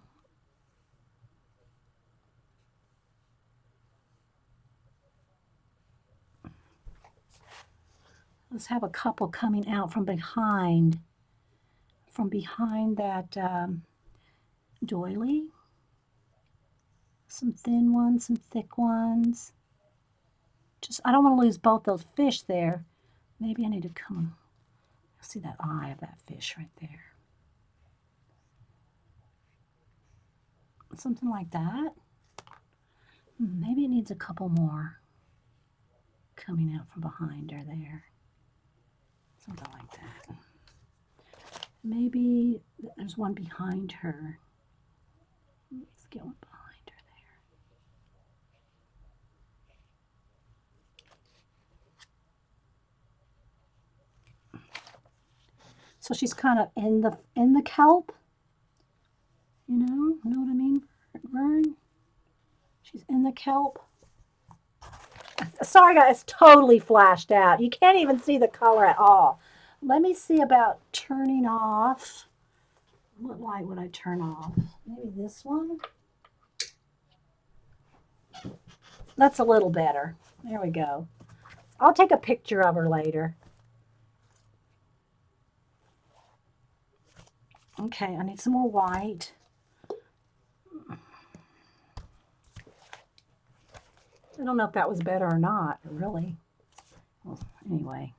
Let's have a couple coming out from behind that doily. Some thin ones, some thick ones. I don't want to lose both those fish there. Maybe I need to come, see that eye of that fish right there. Something like that. Maybe it needs a couple more coming out from behind her there. Something like that. Maybe there's one behind her. Let's get one behind her there. So she's kind of in the kelp. You know what I mean, Vern? She's in the kelp. Sorry guys, it's totally flashed out. You can't even see the color at all. Let me see about turning off. What light would I turn off? Maybe this one? That's a little better. There we go. I'll take a picture of her later. Okay, I need some more white. I don't know if that was better or not, really. Well, anyway,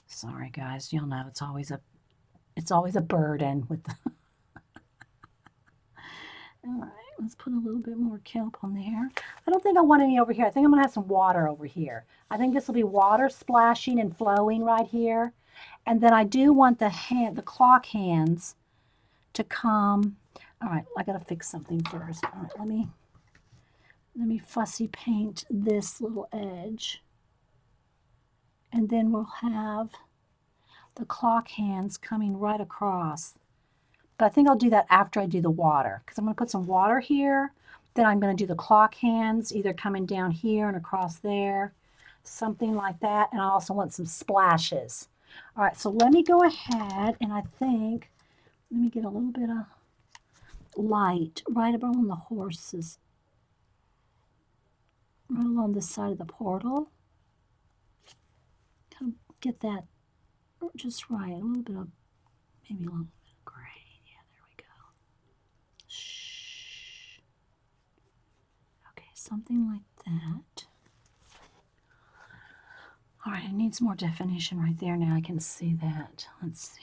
sorry guys. You'll know it's always a burden with the All right, let's put a little bit more kelp on there. I don't think I want any over here. I think I'm going to have some water over here. I think this will be water splashing and flowing right here. And then I do want the clock hands to come. All right, I got to fix something first. All right, let me fussy paint this little edge. And then we'll have the clock hands coming right across. But I think I'll do that after I do the water, because I'm going to put some water here. Then I'm going to do the clock hands, either coming down here and across there, something like that. And I also want some splashes. All right, so let me go ahead and I think, let me get a little bit of light right around the horses, right along this side of the portal. Kind of get that just right, a little bit of, maybe a little bit of gray. Something like that. All right, it needs more definition right there. Now I can see that. Let's see.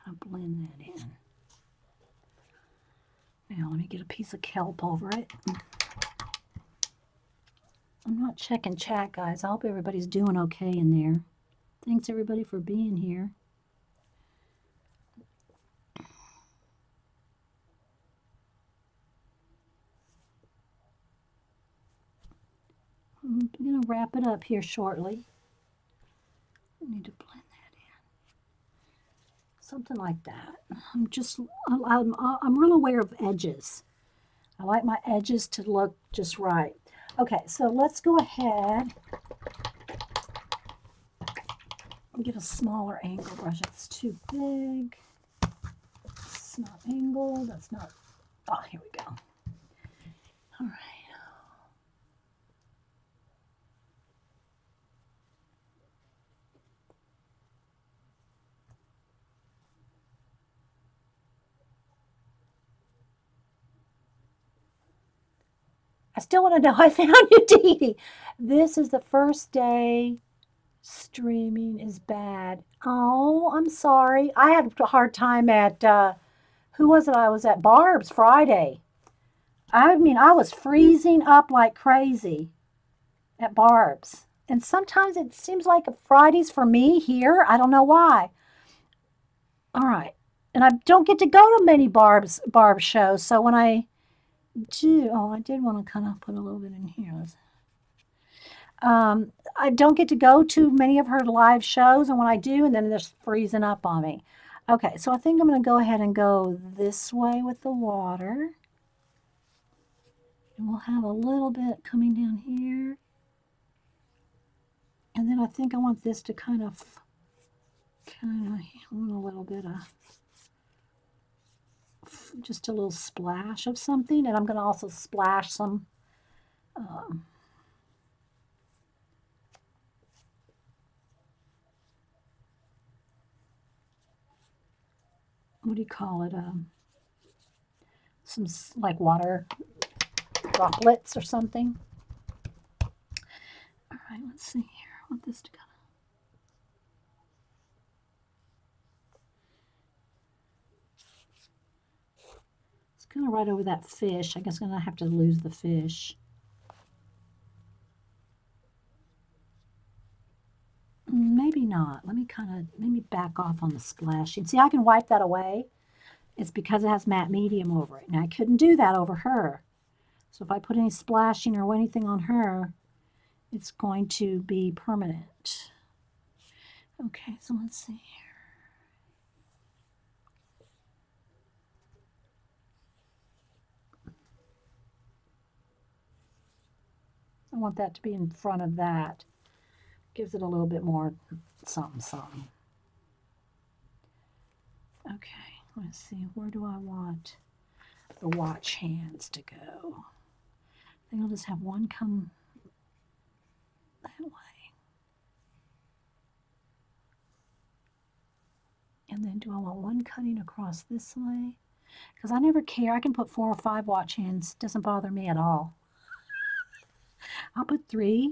Kind of blend that in. Now let me get a piece of kelp over it. I'm not checking chat, guys. I hope everybody's doing okay in there. Thanks everybody for being here. I'm going to wrap it up here shortly. I need to blend that in. Something like that. I'm real aware of edges. I like my edges to look just right. Okay, so let's go ahead and get a smaller angle brush. It's too big. It's not angled. That's not. Oh, here we go. All right. I still want to know. I found you, Dee Dee. This is the first day streaming is bad. Oh, I'm sorry. I had a hard time at, who was it? I was at Barb's Friday. I mean, I was freezing up like crazy at Barb's. And sometimes it seems like Fridays for me here. I don't know why. All right. And I don't get to go to many Barb shows. So when I do, oh, I did want to kind of put a little bit in here. I don't get to go to many of her live shows, and when I do, and then they're freezing up on me. Okay, so I think I'm going to go ahead and go this way with the water. And we'll have a little bit coming down here. And then I think I want this to kind of want a little bit of, just a little splash of something. And I'm going to also splash some what do you call it? Some like water droplets or something. All right, let's see here. I want this to kind of, it's kind of right over that fish. I guess I'm going to have to lose the fish. Maybe not. Let me kind of, maybe back off on the splashing. See, I can wipe that away. It's because it has matte medium over it. Now, I couldn't do that over her. So if I put any splashing or anything on her, it's going to be permanent. Okay, so let's see here. I want that to be in front of that. Gives it a little bit more something, something. Okay, let's see. Where do I want the watch hands to go? I think I'll just have one come that way. And then do I want one cutting across this way? Because I never care. I can put 4 or 5 watch hands. Doesn't bother me at all. I'll put 3,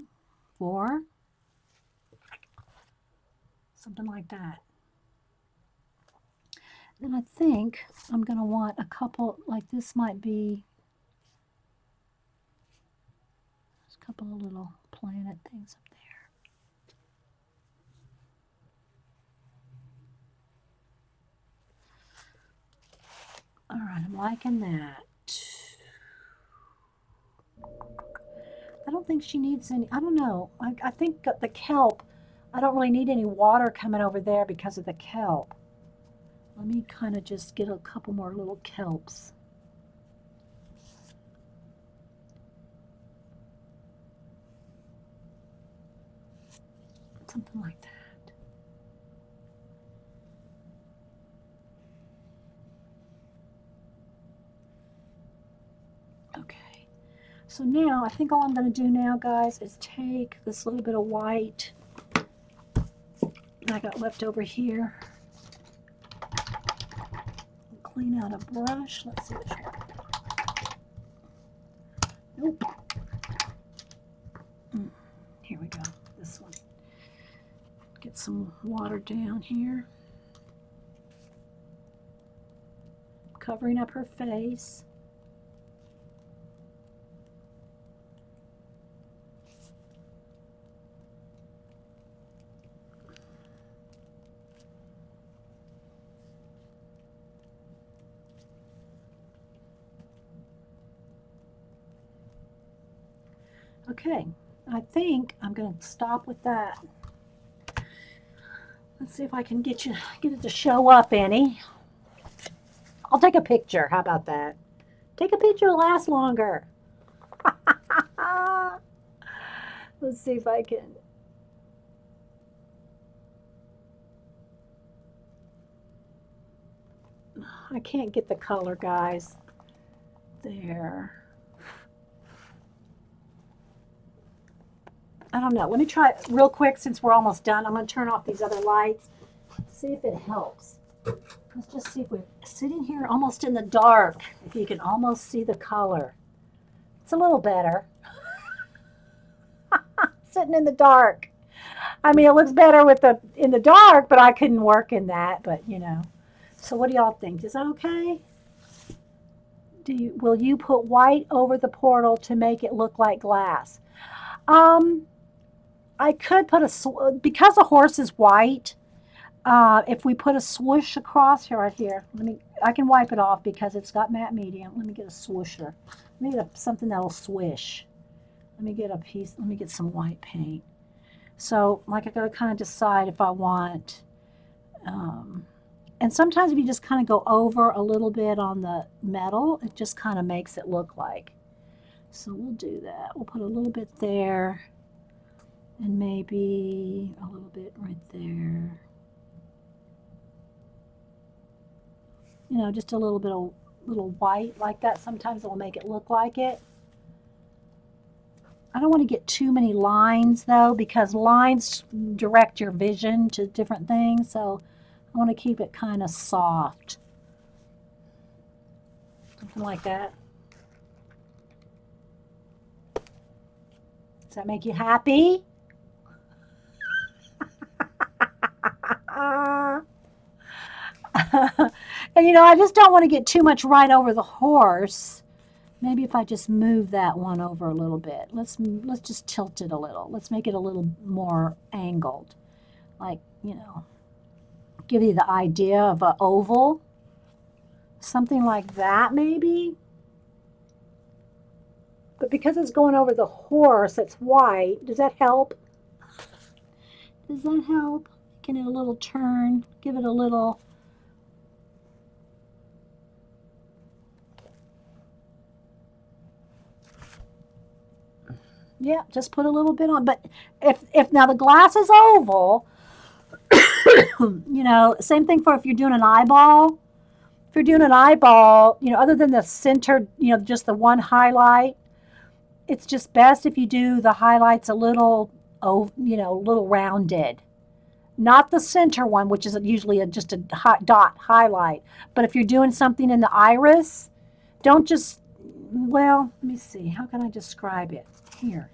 4, something like that. Then I think I'm going to want a couple, like this might be, there's a couple of little planet things up there. All right, I'm liking that. I don't think she needs any, I don't know. I think the kelp, I don't really need any water coming over there because of the kelp. Let me kind of just get a couple more little kelps. Something like that. Okay. So now, I think all I'm going to do now, guys, is take this little bit of white that I got left over here. Clean out a brush. Let's see which one. Nope. Here we go. This one. Get some water down here. Covering up her face. Okay, I think I'm going to stop with that. Let's see if I can get it to show up any. I'll take a picture. How about that? Take a picture, it'll last longer. Let's see if I can. I can't get the color, guys. There. I don't know. Let me try it real quick since we're almost done. I'm going to turn off these other lights. See if it helps. Let's just see if we're sitting here almost in the dark. If you can almost see the color. It's a little better. Sitting in the dark. I mean, it looks better with in the dark, but I couldn't work in that. But, you know. So what do y'all think? Is that okay? Will you put white over the portal to make it look like glass? I could put because the horse is white, if we put a swoosh across here, right here, I can wipe it off because it's got matte medium. Let me get a swoosher. Let me get something that'll swish. Let me get some white paint. So, like, I gotta kind of decide if I want, and sometimes if you just kind of go over a little bit on the metal, it just kind of makes it look like. So we'll do that. We'll put a little bit there. And maybe a little bit right there. You know, just a little bit of little white like that. Sometimes it will make it look like it. I don't want to get too many lines though, because lines direct your vision to different things. So I want to keep it kind of soft. Something like that. Does that make you happy? And you know, I just don't want to get too much right over the horse. Maybe if I just move that one over a little bit. Let's just tilt it a little. Let's make it a little more angled. Like, you know, give you the idea of an oval. Something like that maybe. But because it's going over the horse, it's white. Does that help? Does that help? Give it a little turn. Give it a little. Yeah, just put a little bit on. But if now the glass is oval, you know, same thing for if you're doing an eyeball. If you're doing an eyeball, you know, other than the center, you know, just the one highlight, it's just best if you do the highlights a little, oh, you know, a little rounded. Not the center one, which is usually just a dot highlight. But if you're doing something in the iris, don't just, well, let me see. How can I describe it? Here.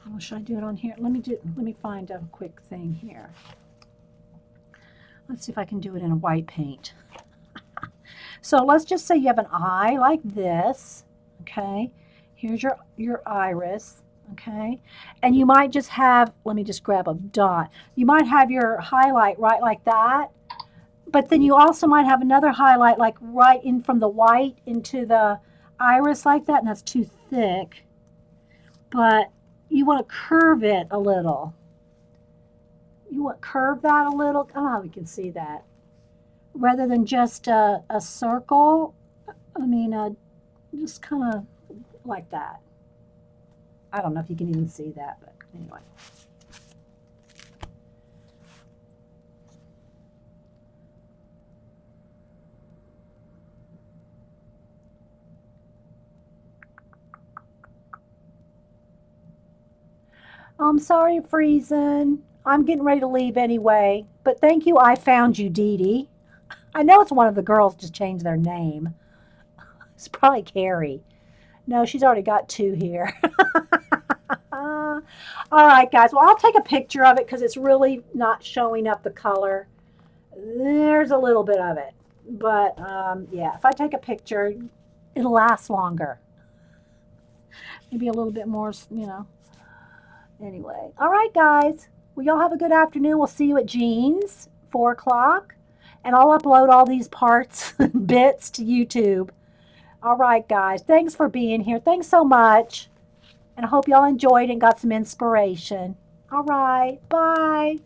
Oh, should I do it on here? Let me find a quick thing here. Let's see if I can do it in a white paint. So let's just say you have an eye like this, okay? Here's your iris, okay? And you might just have, let me just grab a dot. You might have your highlight right like that, but then you also might have another highlight like right in from the white into the iris like that, and that's too thick. But you want to curve it a little. You want to curve that a little. I don't know how we can see that. Rather than just a circle, I mean, just kind of like that. I don't know if you can even see that, but anyway. I'm sorry, freezing. I'm getting ready to leave anyway. But thank you, I found you, Dee Dee. I know it's one of the girls just changed their name. It's probably Carrie. No, she's already got two here. All right, guys. Well, I'll take a picture of it because it's really not showing up the color. There's a little bit of it. But, yeah, if I take a picture, it'll last longer. Maybe a little bit more, you know. Anyway. All right, guys. Well, y'all have a good afternoon. We'll see you at Jean's, 4 o'clock. And I'll upload all these parts and bits to YouTube. All right, guys. Thanks for being here. Thanks so much. And I hope y'all enjoyed and got some inspiration. All right. Bye.